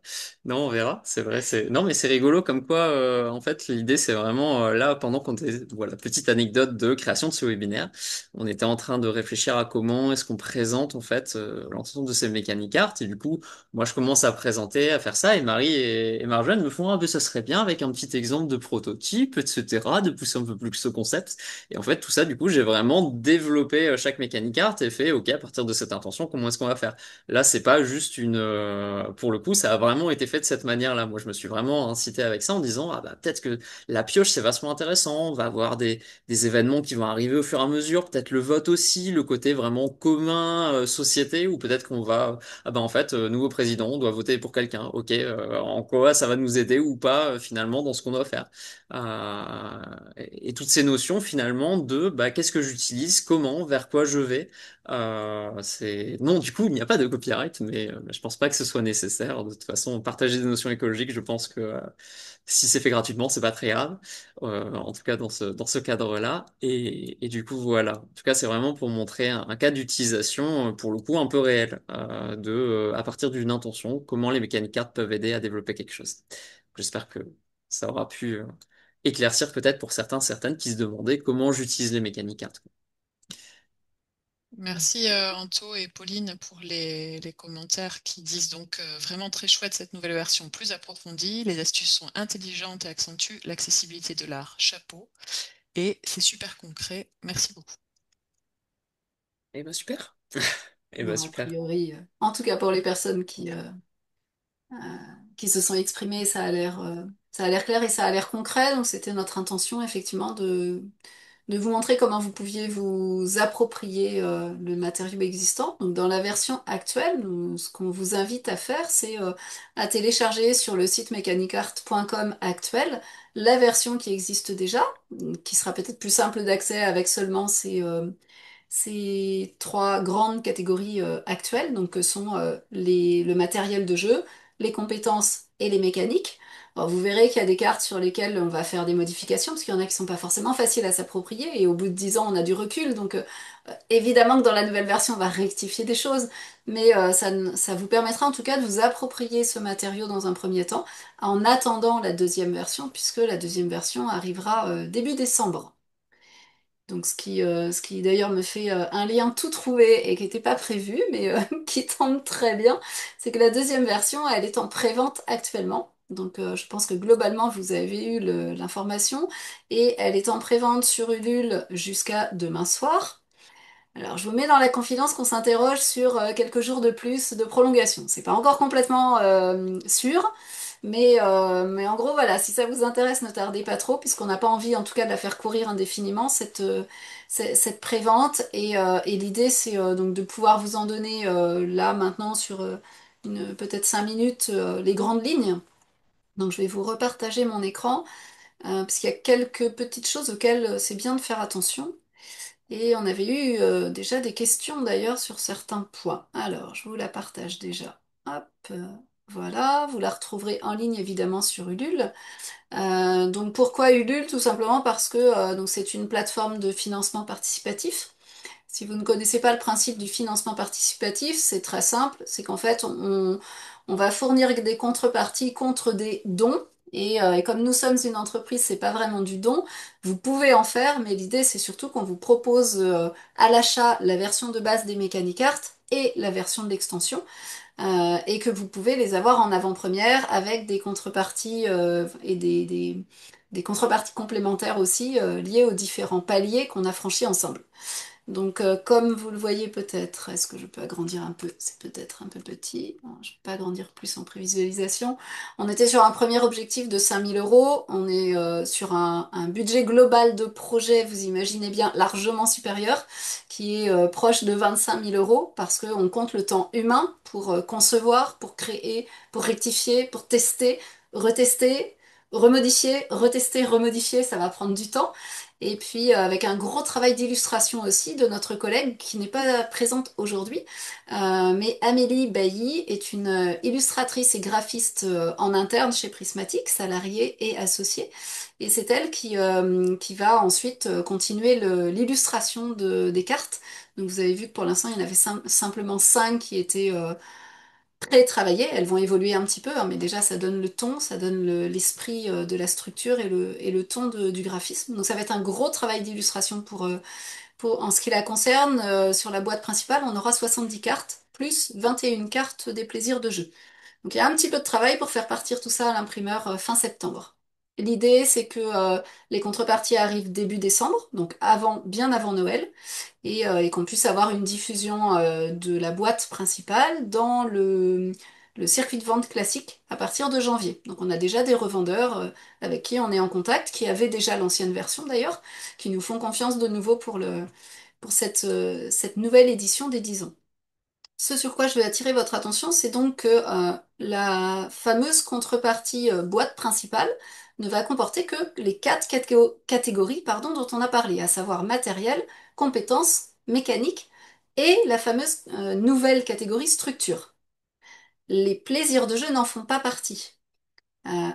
Non, on verra. C'est vrai, c'est. Non, mais c'est rigolo comme quoi, en fait, l'idée, c'est vraiment là, pendant qu'on était. Voilà, petite anecdote de création de ce webinaire. On était en train de réfléchir à comment est-ce qu'on présente, en fait, l'ensemble de ces mécaniques art. Et du coup, moi, je commence à présenter, à faire ça. Et Marie et Marjolaine me font, ah, ben, ça serait bien avec un petit exemple de prototype, etc., de pousser un peu plus ce concept. Et en fait, tout ça, du coup, j'ai vraiment développé chaque mécanique art et fait, OK, à partir de cette intention, comment est-ce qu'on va faire? Là, c'est pas juste une. Pour le coup, ça a vraiment été fait de cette manière-là. Moi, je me suis vraiment incité avec ça en disant, ah bah peut-être que la pioche, c'est vachement intéressant. On va avoir des événements qui vont arriver au fur et à mesure. Peut-être le vote aussi, le côté vraiment commun, société, ou peut-être qu'on va. Ah bah en fait, nouveau président, on doit voter pour quelqu'un. Ok, en quoi ça va nous aider ou pas finalement dans ce qu'on doit faire. Et toutes ces notions finalement de bah qu'est-ce que j'utilise, comment, vers quoi je vais. C'est... Non, du coup, il n'y a pas de copyright, mais je pense pas que ce soit nécessaire. De toute façon, partager des notions écologiques, je pense que si c'est fait gratuitement, c'est pas très grave. En tout cas, dans ce cadre-là. Et du coup, voilà. En tout cas, c'est vraiment pour montrer un cas d'utilisation, pour le coup, un peu réel, à partir d'une intention, comment les mécaniques cartes peuvent aider à développer quelque chose. J'espère que ça aura pu éclaircir peut-être pour certains, certaines qui se demandaient comment j'utilise les mécaniques cartes. Merci Anto et Pauline pour les commentaires qui disent donc vraiment très chouette cette nouvelle version plus approfondie. Les astuces sont intelligentes et accentuent l'accessibilité de l'art. Chapeau. Et c'est super concret. Merci beaucoup. Eh ben super. Eh ben Non, a super. priori, en tout cas pour les personnes euh, qui se sont exprimées, ça a l'air clair et ça a l'air concret. Donc c'était notre intention effectivement de vous montrer comment vous pouviez vous approprier le matériau existant. Donc dans la version actuelle, ce qu'on vous invite à faire, c'est à télécharger sur le site mechanicart.com actuel la version qui existe déjà, qui sera peut-être plus simple d'accès avec seulement ces trois grandes catégories actuelles, donc que sont le matériel de jeu, les compétences et les mécaniques. Alors, vous verrez qu'il y a des cartes sur lesquelles on va faire des modifications, parce qu'il y en a qui sont pas forcément faciles à s'approprier, et au bout de 10 ans, on a du recul, donc évidemment que dans la nouvelle version, on va rectifier des choses, mais ça vous permettra en tout cas de vous approprier ce matériau dans un premier temps, en attendant la deuxième version, puisque la deuxième version arrivera début décembre. Donc ce qui d'ailleurs me fait un lien tout trouvé et qui n'était pas prévu, mais qui tombe très bien, c'est que la deuxième version, elle est en pré-vente actuellement. Donc je pense que globalement, vous avez eu l'information et elle est en pré-vente sur Ulule jusqu'à demain soir. Alors, je vous mets dans la confidence qu'on s'interroge sur quelques jours de plus de prolongation. C'est pas encore complètement sûr, mais en gros, voilà, si ça vous intéresse, ne tardez pas trop, puisqu'on n'a pas envie, en tout cas, de la faire courir indéfiniment, cette prévente. Et l'idée, c'est donc de pouvoir vous en donner là, maintenant, sur peut-être 5 minutes, les grandes lignes. Donc, je vais vous repartager mon écran, parce qu'il y a quelques petites choses auxquelles c'est bien de faire attention. Et on avait eu déjà des questions d'ailleurs sur certains points. Alors, je vous la partage déjà. Hop, voilà, vous la retrouverez en ligne évidemment sur Ulule. Donc pourquoi Ulule? Tout simplement parce que donc c'est une plateforme de financement participatif. Si vous ne connaissez pas le principe du financement participatif, c'est très simple, c'est qu'en fait, on va fournir des contreparties contre des dons. Et comme nous sommes une entreprise, c'est pas vraiment du don. Vous pouvez en faire, mais l'idée, c'est surtout qu'on vous propose à l'achat la version de base des Mécanicarts et la version de l'extension, et que vous pouvez les avoir en avant-première avec des contreparties et des contreparties complémentaires aussi liées aux différents paliers qu'on a franchis ensemble. Donc, comme vous le voyez peut-être, est-ce que je peux agrandir un peu? C'est peut-être un peu petit. Bon, je ne peux pas agrandir plus en prévisualisation. On était sur un premier objectif de 5 000 euros. On est sur un budget global de projet, vous imaginez bien, largement supérieur, qui est proche de 25 000 euros, parce qu'on compte le temps humain pour concevoir, pour créer, pour rectifier, pour tester, retester, remodifier, retester, remodifier. Ça va prendre du temps. Et puis avec un gros travail d'illustration aussi de notre collègue qui n'est pas présente aujourd'hui. Mais Amélie Bailly est une illustratrice et graphiste en interne chez Prismatic, salariée et associée. Et c'est elle qui va ensuite continuer l'illustration des cartes. Donc vous avez vu que pour l'instant, il y en avait simplement 5 qui étaient très travaillées. Elles vont évoluer un petit peu, hein, mais déjà ça donne le ton, ça donne l'esprit de la structure et le ton du graphisme. Donc ça va être un gros travail d'illustration en ce qui la concerne. Sur la boîte principale, on aura 70 cartes, plus 21 cartes des plaisirs de jeu. Donc il y a un petit peu de travail pour faire partir tout ça à l'imprimeur fin septembre. L'idée, c'est que les contreparties arrivent début décembre, donc bien avant Noël, et qu'on puisse avoir une diffusion de la boîte principale dans le circuit de vente classique à partir de janvier. Donc on a déjà des revendeurs avec qui on est en contact, qui avaient déjà l'ancienne version d'ailleurs, qui nous font confiance de nouveau pour cette nouvelle édition des 10 ans. Ce sur quoi je vais attirer votre attention, c'est donc que la fameuse contrepartie boîte principale ne va comporter que les 4 catégories pardon, dont on a parlé, à savoir matériel, compétences, mécanique et la fameuse nouvelle catégorie structure. Les plaisirs de jeu n'en font pas partie.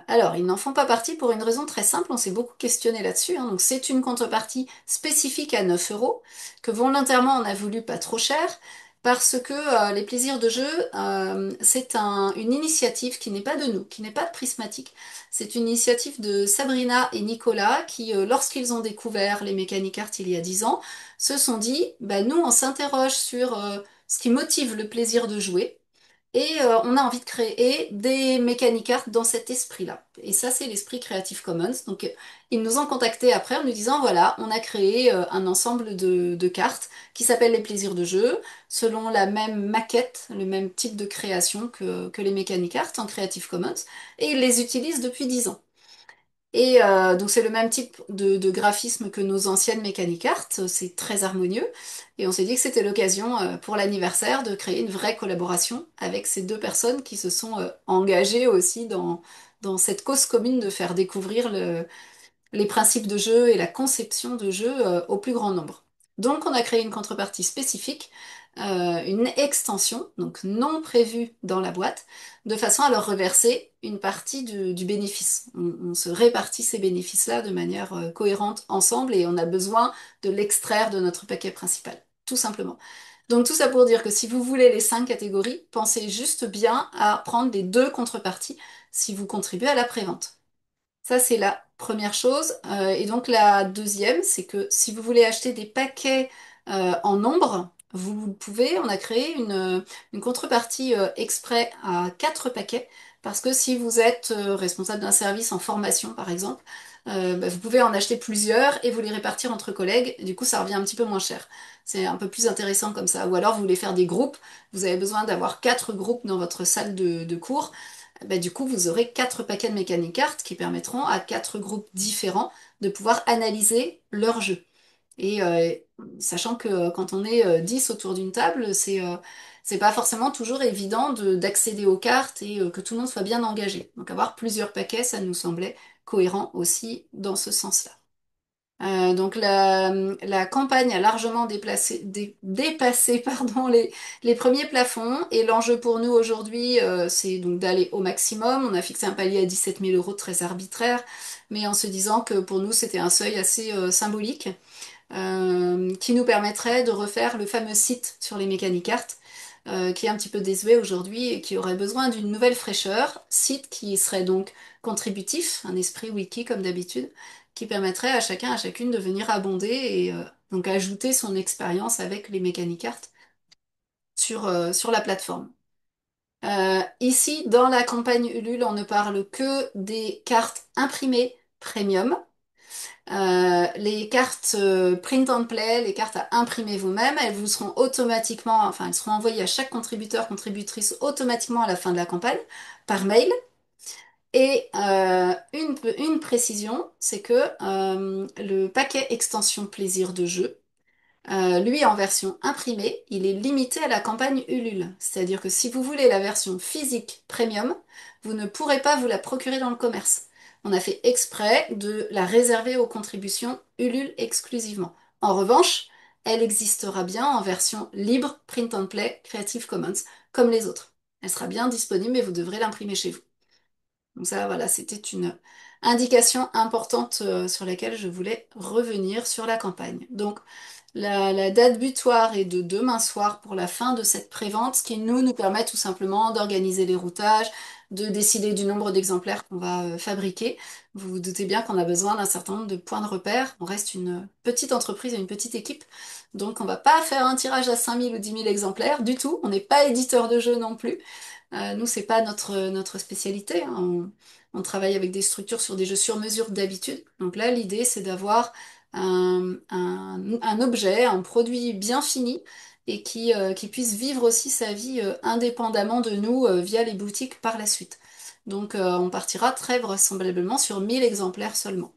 Alors, ils n'en font pas partie pour une raison très simple, on s'est beaucoup questionné là-dessus, hein. Donc, c'est une contrepartie spécifique à 9 euros, que volontairement on a voulu pas trop cher, parce que les plaisirs de jeu, c'est une initiative qui n'est pas de nous, qui n'est pas de Prismatic. C'est une initiative de Sabrina et Nicolas qui, lorsqu'ils ont découvert les Mécanic Arts il y a 10 ans, se sont dit, bah, nous, on s'interroge sur ce qui motive le plaisir de jouer. Et on a envie de créer des mécanic arts dans cet esprit-là. Et ça, c'est l'esprit Creative Commons. Donc, ils nous ont contactés après en nous disant, voilà, on a créé un ensemble de cartes qui s'appellent les plaisirs de jeu, selon la même maquette, le même type de création que les mécanic arts en Creative Commons. Et ils les utilisent depuis 10 ans. Et donc c'est le même type de graphisme que nos anciennes Mécanic Art, c'est très harmonieux. Et on s'est dit que c'était l'occasion pour l'anniversaire de créer une vraie collaboration avec ces deux personnes qui se sont engagées aussi dans cette cause commune de faire découvrir les principes de jeu et la conception de jeu au plus grand nombre. Donc on a créé une contrepartie spécifique, une extension, donc non prévue dans la boîte, de façon à leur reverser une partie du bénéfice. On se répartit ces bénéfices-là de manière cohérente ensemble et on a besoin de l'extraire de notre paquet principal, tout simplement. Donc tout ça pour dire que si vous voulez les 5 catégories, pensez juste bien à prendre les 2 contreparties si vous contribuez à la prévente. Ça, c'est la première chose. Et donc la deuxième, c'est que si vous voulez acheter des paquets en nombre, vous pouvez, on a créé une contrepartie exprès à 4 paquets, parce que si vous êtes responsable d'un service en formation, par exemple, bah, vous pouvez en acheter plusieurs et vous les répartir entre collègues. Du coup, ça revient un petit peu moins cher. C'est un peu plus intéressant comme ça. Ou alors vous voulez faire des groupes, vous avez besoin d'avoir 4 groupes dans votre salle de cours. Ben, du coup, vous aurez 4 paquets de mécanique cartes qui permettront à 4 groupes différents de pouvoir analyser leur jeu. Et sachant que quand on est 10 autour d'une table, c'est pas forcément toujours évident d'accéder aux cartes et que tout le monde soit bien engagé. Donc avoir plusieurs paquets, ça nous semblait cohérent aussi dans ce sens-là. Donc la campagne a largement dépassé pardon, les premiers plafonds et l'enjeu pour nous aujourd'hui, c'est donc d'aller au maximum. On a fixé un palier à 17 000 € très arbitraire, mais en se disant que pour nous c'était un seuil assez symbolique qui nous permettrait de refaire le fameux site sur les mécanicartes, qui est un petit peu désuet aujourd'hui et qui aurait besoin d'une nouvelle fraîcheur. Site qui serait donc contributif, un esprit wiki comme d'habitude, qui permettrait à chacun, à chacune de venir abonder et donc ajouter son expérience avec les mécanicartes sur la plateforme. Ici, dans la campagne Ulule, on ne parle que des cartes imprimées premium. Les cartes print and play, les cartes à imprimer vous-même, elles vous seront automatiquement, enfin elles seront envoyées à chaque contributeur, contributrice automatiquement à la fin de la campagne par mail. Et une précision, c'est que le paquet extension plaisir de jeu, lui, en version imprimée, il est limité à la campagne Ulule. C'est-à-dire que si vous voulez la version physique premium, vous ne pourrez pas vous la procurer dans le commerce. On a fait exprès de la réserver aux contributions Ulule exclusivement. En revanche, elle existera bien en version libre, print and play, Creative Commons, comme les autres. Elle sera bien disponible, mais vous devrez l'imprimer chez vous. Donc ça, voilà, c'était une indication importante sur laquelle je voulais revenir sur la campagne. Donc, la date butoir est de demain soir pour la fin de cette prévente, ce qui nous permet tout simplement d'organiser les routages, de décider du nombre d'exemplaires qu'on va fabriquer. Vous vous doutez bien qu'on a besoin d'un certain nombre de points de repère. On reste une petite entreprise et une petite équipe, donc on va pas faire un tirage à 5 000 ou 10 000 exemplaires du tout. On n'est pas éditeur de jeux non plus. Nous, c'est pas notre spécialité, hein. On travaille avec des structures sur des jeux sur mesure d'habitude. Donc là, l'idée, c'est d'avoir un objet, un produit bien fini et qui puisse vivre aussi sa vie indépendamment de nous via les boutiques par la suite. Donc on partira très vraisemblablement sur 1 000 exemplaires seulement.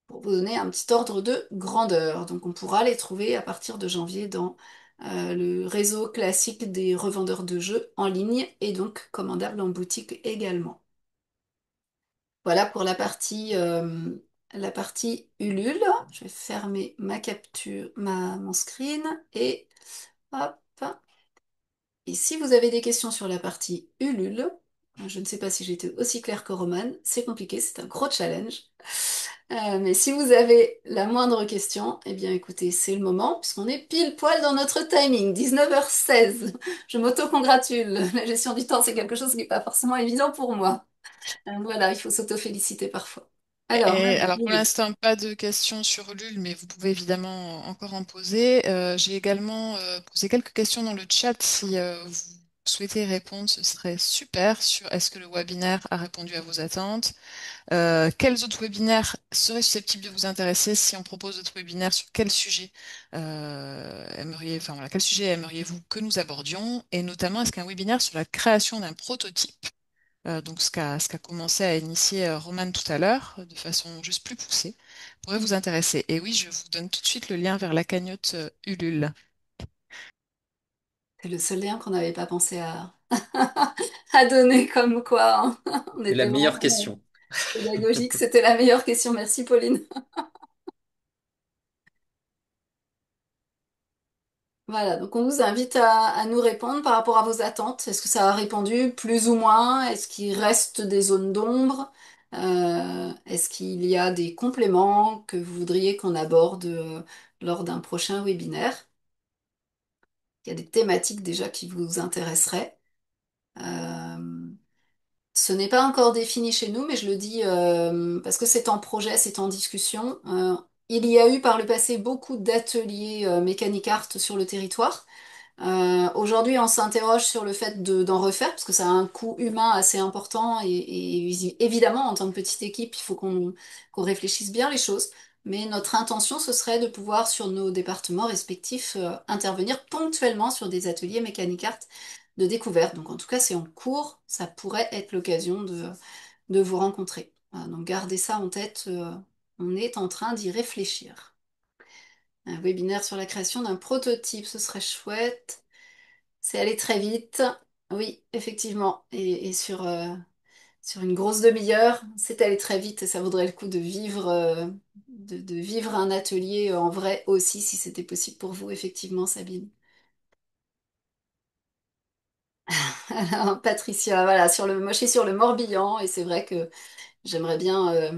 Pour vous donner un petit ordre de grandeur. Donc on pourra les trouver à partir de janvier dans le réseau classique des revendeurs de jeux en ligne et donc commandable en boutique également. Voilà pour la partie Ulule. Je vais fermer ma capture, mon screen et hop. Et si vous avez des questions sur la partie Ulule, je ne sais pas si j'ai été aussi claire que Roman, c'est compliqué, c'est un gros challenge. Mais si vous avez la moindre question, eh bien écoutez, c'est le moment, puisqu'on est pile poil dans notre timing, 19h16. Je m'auto-congratule. La gestion du temps, c'est quelque chose qui n'est pas forcément évident pour moi. Voilà, il faut s'auto-féliciter parfois. Alors, Et Marie, alors pour oui. l'instant, pas de questions sur Ulule, mais vous pouvez évidemment encore en poser. J'ai également posé quelques questions dans le chat. Si vous souhaitez répondre, ce serait super sur est-ce que le webinaire a répondu à vos attentes? Quels autres webinaires seraient susceptibles de vous intéresser si on propose d'autres webinaires sur quel sujet enfin voilà, quel sujet aimeriez-vous que nous abordions? Et notamment, est-ce qu'un webinaire sur la création d'un prototype donc ce qu'a commencé à initier Roman tout à l'heure, de façon juste plus poussée, pourrait vous intéresser. Et oui, je vous donne tout de suite le lien vers la cagnotte Ulule. C'est le seul lien qu'on n'avait pas pensé à donner comme quoi, hein. On C'est la était meilleure vraiment question. pédagogique. C'était la meilleure question. Merci, Pauline. Voilà, donc on vous invite à nous répondre par rapport à vos attentes. Est-ce que ça a répondu plus ou moins? Est-ce qu'il reste des zones d'ombre? Est-ce qu'il y a des compléments que vous voudriez qu'on aborde lors d'un prochain webinaire? Il y a des thématiques déjà qui vous intéresseraient. Euh, Ce n'est pas encore défini chez nous, mais je le dis parce que c'est en projet, c'est en discussion. Il y a eu par le passé beaucoup d'ateliers mécanique art sur le territoire. Aujourd'hui, on s'interroge sur le fait d'en refaire, parce que ça a un coût humain assez important, et évidemment, en tant que petite équipe, il faut qu'on réfléchisse bien les choses. mais notre intention, ce serait de pouvoir, sur nos départements respectifs, intervenir ponctuellement sur des ateliers mécanique art de découverte. Donc en tout cas, c'est en cours, ça pourrait être l'occasion de vous rencontrer. Voilà, donc gardez ça en tête, on est en train d'y réfléchir. Un webinaire sur la création d'un prototype, ce serait chouette. C'est aller très vite. Oui, effectivement. Et sur une grosse demi-heure, c'est allé très vite et ça vaudrait le coup de vivre, de vivre un atelier en vrai aussi, si c'était possible pour vous, effectivement, Sabine. Alors, Patricia, voilà, moi je suis sur le Morbihan et c'est vrai que j'aimerais bien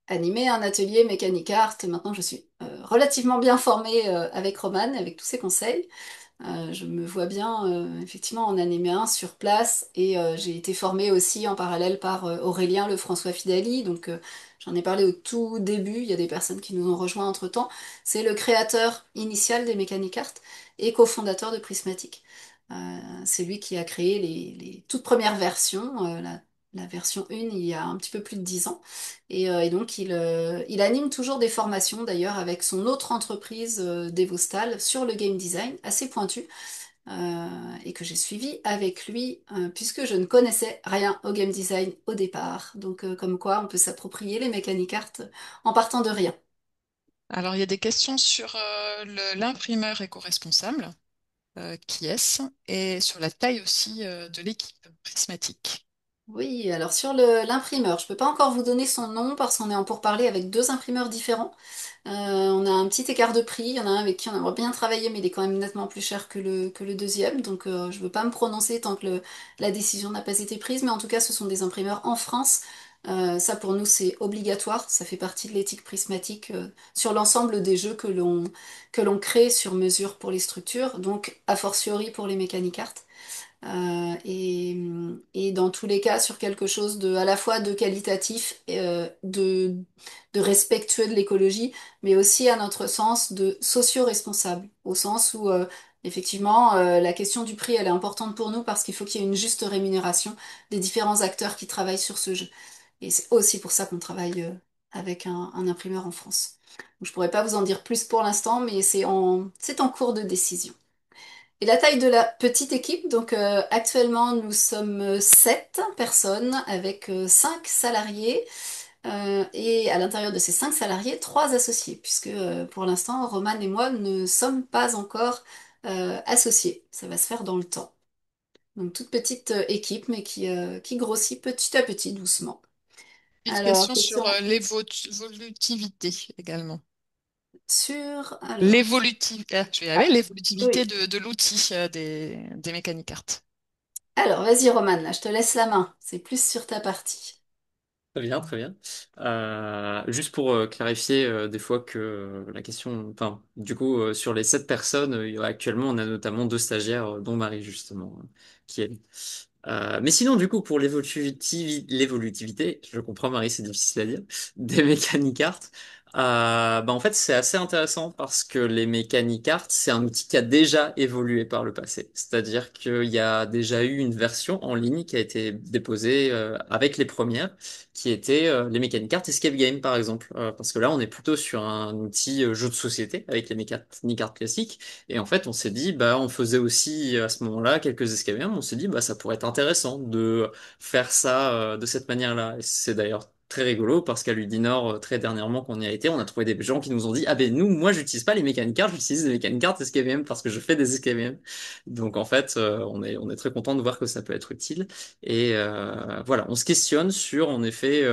animer un atelier mécanique art. Maintenant, je suis relativement bien formée avec Romane, avec tous ses conseils. Je me vois bien effectivement en animer un sur place et j'ai été formée aussi en parallèle par Aurélien Lefrançois Fidali, donc j'en ai parlé au tout début, il y a des personnes qui nous ont rejoints entre-temps. C'est le créateur initial des Mécaniques Art et cofondateur de Prismatic. Euh, c'est lui qui a créé les toutes premières versions, la version 1 il y a un petit peu plus de 10 ans. Et donc il anime toujours des formations d'ailleurs avec son autre entreprise Devostal sur le game design, assez pointu, et que j'ai suivi avec lui puisque je ne connaissais rien au game design au départ. Donc comme quoi on peut s'approprier les mécaniques art en partant de rien. Alors, il y a des questions sur l'imprimeur éco-responsable, qui est-ce, et sur la taille aussi de l'équipe prismatique. Oui, alors sur l'imprimeur, je peux pas encore vous donner son nom parce qu'on est en pourparlers avec deux imprimeurs différents. On a un petit écart de prix. Il y en a un avec qui on aimerait bien travailler, mais il est quand même nettement plus cher que le deuxième. Donc, je ne veux pas me prononcer tant que la décision n'a pas été prise. Mais en tout cas, ce sont des imprimeurs en France. Ça, pour nous, c'est obligatoire. Ça fait partie de l'éthique prismatique sur l'ensemble des jeux que l'on crée sur mesure pour les structures. Donc, a fortiori pour les mécaniques art. Et dans tous les cas, sur quelque chose de à la fois de qualitatif, de respectueux de l'écologie, mais aussi à notre sens de socio-responsable, au sens où effectivement la question du prix elle est importante pour nous parce qu'il faut qu'il y ait une juste rémunération des différents acteurs qui travaillent sur ce jeu. Et c'est aussi pour ça qu'on travaille avec un imprimeur en France. Donc, je pourrais pas vous en dire plus pour l'instant, mais c'est en cours de décision. Et la taille de la petite équipe, donc actuellement nous sommes 7 personnes avec 5 salariés et à l'intérieur de ces 5 salariés, 3 associés, puisque pour l'instant Roman et moi ne sommes pas encore associés. Ça va se faire dans le temps. Donc toute petite équipe mais qui grossit petit à petit doucement. Petite Alors, question sur question l'évolutivité également. sur... Alors, L'évolutivité, je vais y ah, arriver, l'évolutivité oui. de l'outil des mécaniques art. Alors, vas-y Roman, là, je te laisse la main. C'est plus sur ta partie. Très bien, très bien. Juste pour clarifier des fois que la question, enfin, du coup, sur les 7 personnes, actuellement, on a notamment 2 stagiaires, dont Marie justement, qui est. Mais sinon, du coup, pour l'évolutivité, je comprends, Marie, c'est difficile à dire, des mécaniques art, bah, en fait, c'est assez intéressant parce que les mécaniques art, c'est un outil qui a déjà évolué par le passé. C'est-à-dire qu'il y a déjà eu une version en ligne qui a été déposée avec les premières, qui était les mécaniques art Escape Game, par exemple. Parce que là, on est plutôt sur un outil jeu de société avec les mécaniques art classiques. Et en fait, on s'est dit, bah, on faisait aussi à ce moment-là quelques escape games. On s'est dit, bah, ça pourrait être intéressant de faire ça de cette manière-là. Et c'est d'ailleurs très rigolo parce qu'à Ludinor, très dernièrement, qu'on y a été, on a trouvé des gens qui nous ont dit, ah ben nous, moi, j'utilise pas les mécaniques cartes, j'utilise les mécaniques cartes escape game parce que je fais des escape games. Donc en fait, on est très content de voir que ça peut être utile. Et voilà, on se questionne sur, en effet,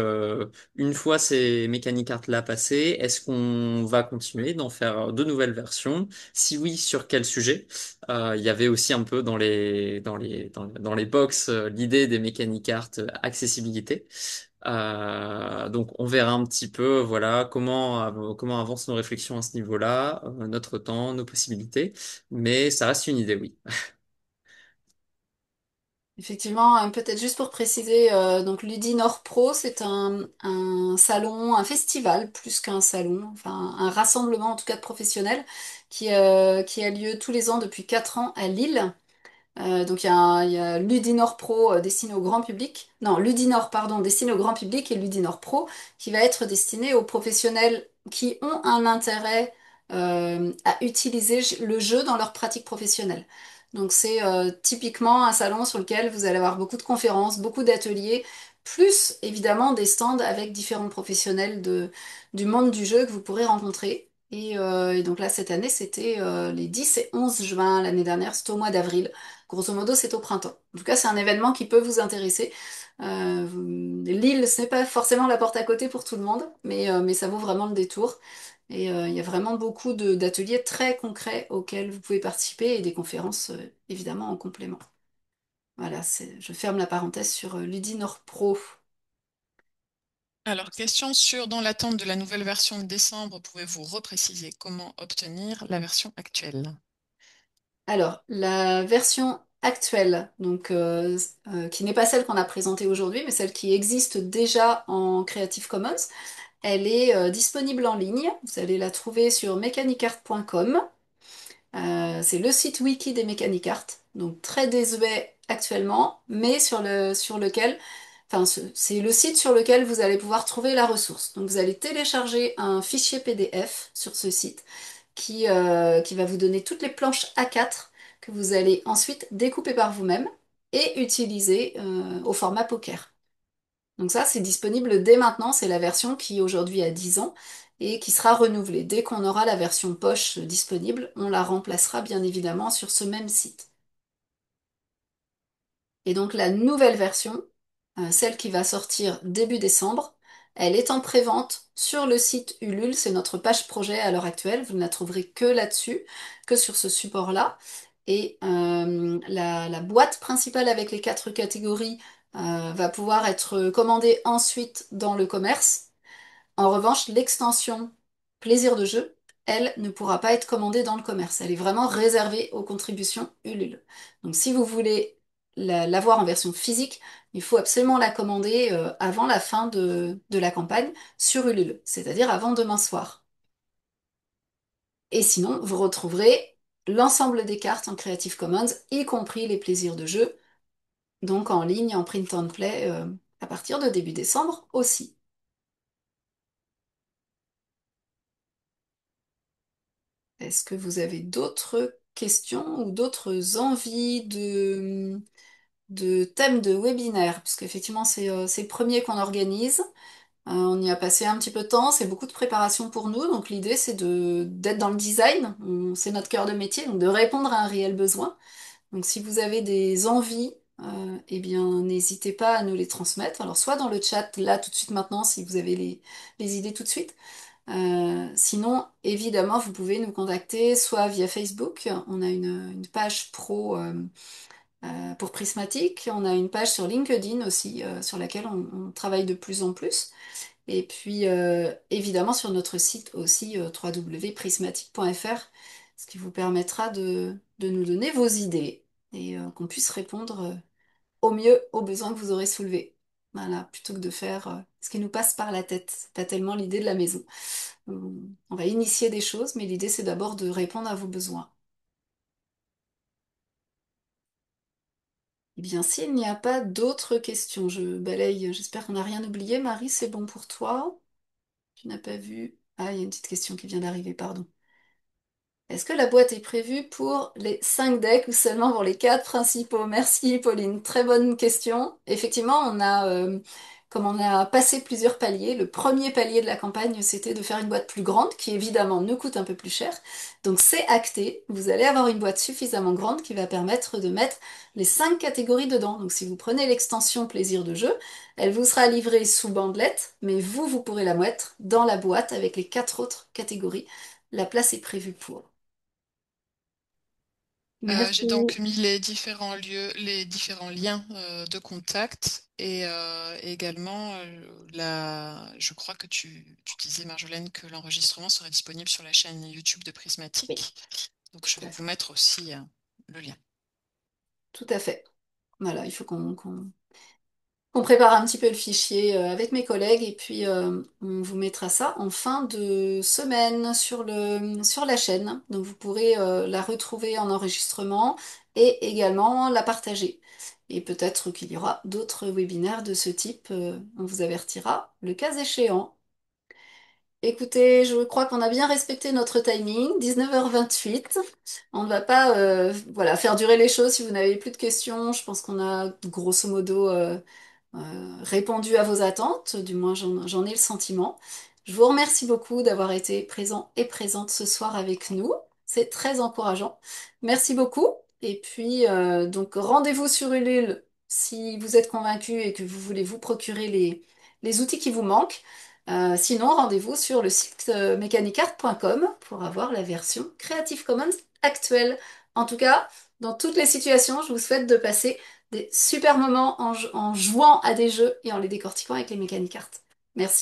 une fois ces mécaniques cartes-là passées, est-ce qu'on va continuer d'en faire de nouvelles versions? Si oui, sur quel sujet? Il y avait aussi un peu dans les box l'idée des mécaniques art accessibilité. Donc on verra un petit peu voilà comment avancent nos réflexions à ce niveau-là, notre temps, nos possibilités, mais ça reste une idée, oui. Effectivement, peut-être juste pour préciser, donc Ludinor Pro, c'est un salon, un festival plus qu'un salon, enfin un rassemblement en tout cas de professionnels qui a lieu tous les ans depuis 4 ans à Lille. Donc il y a Ludinor Pro destiné au grand public, non Ludinor pardon destiné au grand public et Ludinor Pro qui va être destiné aux professionnels qui ont un intérêt à utiliser le jeu dans leur pratique professionnelle. Donc c'est typiquement un salon sur lequel vous allez avoir beaucoup de conférences, beaucoup d'ateliers, plus évidemment des stands avec différents professionnels du monde du jeu que vous pourrez rencontrer. Et donc là, cette année, c'était les 10 et 11 juin. L'année dernière, c'était au mois d'avril. Grosso modo, c'est au printemps. En tout cas, c'est un événement qui peut vous intéresser. Lille, ce n'est pas forcément la porte à côté pour tout le monde, mais ça vaut vraiment le détour. Et il y a vraiment beaucoup d'ateliers très concrets auxquels vous pouvez participer et des conférences évidemment en complément. Voilà, je ferme la parenthèse sur Ludinor Pro. Alors, question sur, dans l'attente de la nouvelle version de décembre, pouvez-vous repréciser comment obtenir la version actuelle? Alors, la version actuelle, qui n'est pas celle qu'on a présentée aujourd'hui, mais celle qui existe déjà en Creative Commons, elle est disponible en ligne. Vous allez la trouver sur mechanicart.com. C'est le site wiki des Mechanic Art, donc très désuet actuellement, mais sur lequel, enfin, c'est le site sur lequel vous allez pouvoir trouver la ressource. Donc vous allez télécharger un fichier PDF sur ce site qui va vous donner toutes les planches A4 que vous allez ensuite découper par vous-même et utiliser au format poker. Donc ça, c'est disponible dès maintenant, c'est la version qui aujourd'hui a 10 ans et qui sera renouvelée. Dès qu'on aura la version poche disponible, on la remplacera bien évidemment sur ce même site. Et donc la nouvelle version, celle qui va sortir début décembre, elle est en prévente sur le site Ulule, c'est notre page projet à l'heure actuelle, vous ne la trouverez que là-dessus, que sur ce support-là. Et la boîte principale avec les 4 catégories va pouvoir être commandée ensuite dans le commerce. En revanche, l'extension plaisir de jeu, elle, ne pourra pas être commandée dans le commerce. Elle est vraiment réservée aux contributions Ulule. Donc si vous voulez l'avoir en version physique, il faut absolument la commander avant la fin de la campagne sur Ulule, c'est-à-dire avant demain soir. Et sinon, vous retrouverez l'ensemble des cartes en Creative Commons, y compris les plaisirs de jeu, donc en ligne, en print and play, à partir de début décembre aussi. Est-ce que vous avez d'autres questions ou d'autres envies de thèmes de webinaire? Puisqu'effectivement, c'est le premier qu'on organise. On y a passé un petit peu de temps, c'est beaucoup de préparation pour nous. Donc l'idée, c'est d'être dans le design. C'est notre cœur de métier, donc de répondre à un réel besoin. Donc si vous avez des envies, eh bien, n'hésitez pas à nous les transmettre. Alors soit dans le chat, là, tout de suite maintenant, si vous avez les idées tout de suite. Sinon, évidemment, vous pouvez nous contacter soit via Facebook, on a une page pro pour Prismatic, on a une page sur LinkedIn aussi, sur laquelle on travaille de plus en plus, et puis évidemment sur notre site aussi, www.prismatic.fr, ce qui vous permettra de nous donner vos idées et qu'on puisse répondre au mieux aux besoins que vous aurez soulevés. Voilà, plutôt que de faire ce qui nous passe par la tête. C'est pas tellement l'idée de la maison. On va initier des choses, mais l'idée c'est d'abord de répondre à vos besoins. Eh bien, s'il n'y a pas d'autres questions, je balaye, j'espère qu'on n'a rien oublié. Marie, c'est bon pour toi? Tu n'as pas vu? Ah, il y a une petite question qui vient d'arriver, pardon. Est-ce que la boîte est prévue pour les 5 decks ou seulement pour les 4 principaux? Merci Pauline, très bonne question. Effectivement, comme on a passé plusieurs paliers, le premier palier de la campagne, c'était de faire une boîte plus grande, qui évidemment nous coûte un peu plus cher. Donc c'est acté, vous allez avoir une boîte suffisamment grande qui va permettre de mettre les 5 catégories dedans. Donc si vous prenez l'extension plaisir de jeu, elle vous sera livrée sous bandelette, mais vous pourrez la mettre dans la boîte avec les 4 autres catégories. La place est prévue pour. J'ai donc Merci. mis les différents lieux, les différents liens de contact et également je crois que tu disais Marjolaine que l'enregistrement serait disponible sur la chaîne YouTube de Oui, Prismatic. Donc je tout vais à vous fait. mettre aussi le lien. Tout à fait. Voilà, il faut qu'on prépare un petit peu le fichier avec mes collègues et puis on vous mettra ça en fin de semaine sur la chaîne. Donc vous pourrez la retrouver en enregistrement et également la partager. Et peut-être qu'il y aura d'autres webinaires de ce type, on vous avertira le cas échéant. Écoutez, je crois qu'on a bien respecté notre timing, 19h28. On ne va pas voilà, faire durer les choses si vous n'avez plus de questions. Je pense qu'on a grosso modo répondu à vos attentes, du moins j'en ai le sentiment. Je vous remercie beaucoup d'avoir été présent et présente ce soir avec nous. C'est très encourageant. Merci beaucoup. Et puis, donc, rendez-vous sur Ulule si vous êtes convaincu et que vous voulez vous procurer les outils qui vous manquent. Sinon, rendez-vous sur le site mechanicart.com pour avoir la version Creative Commons actuelle. En tout cas, dans toutes les situations, je vous souhaite de passer des super moments en jouant à des jeux et en les décortiquant avec les Mechanic Arts. Merci.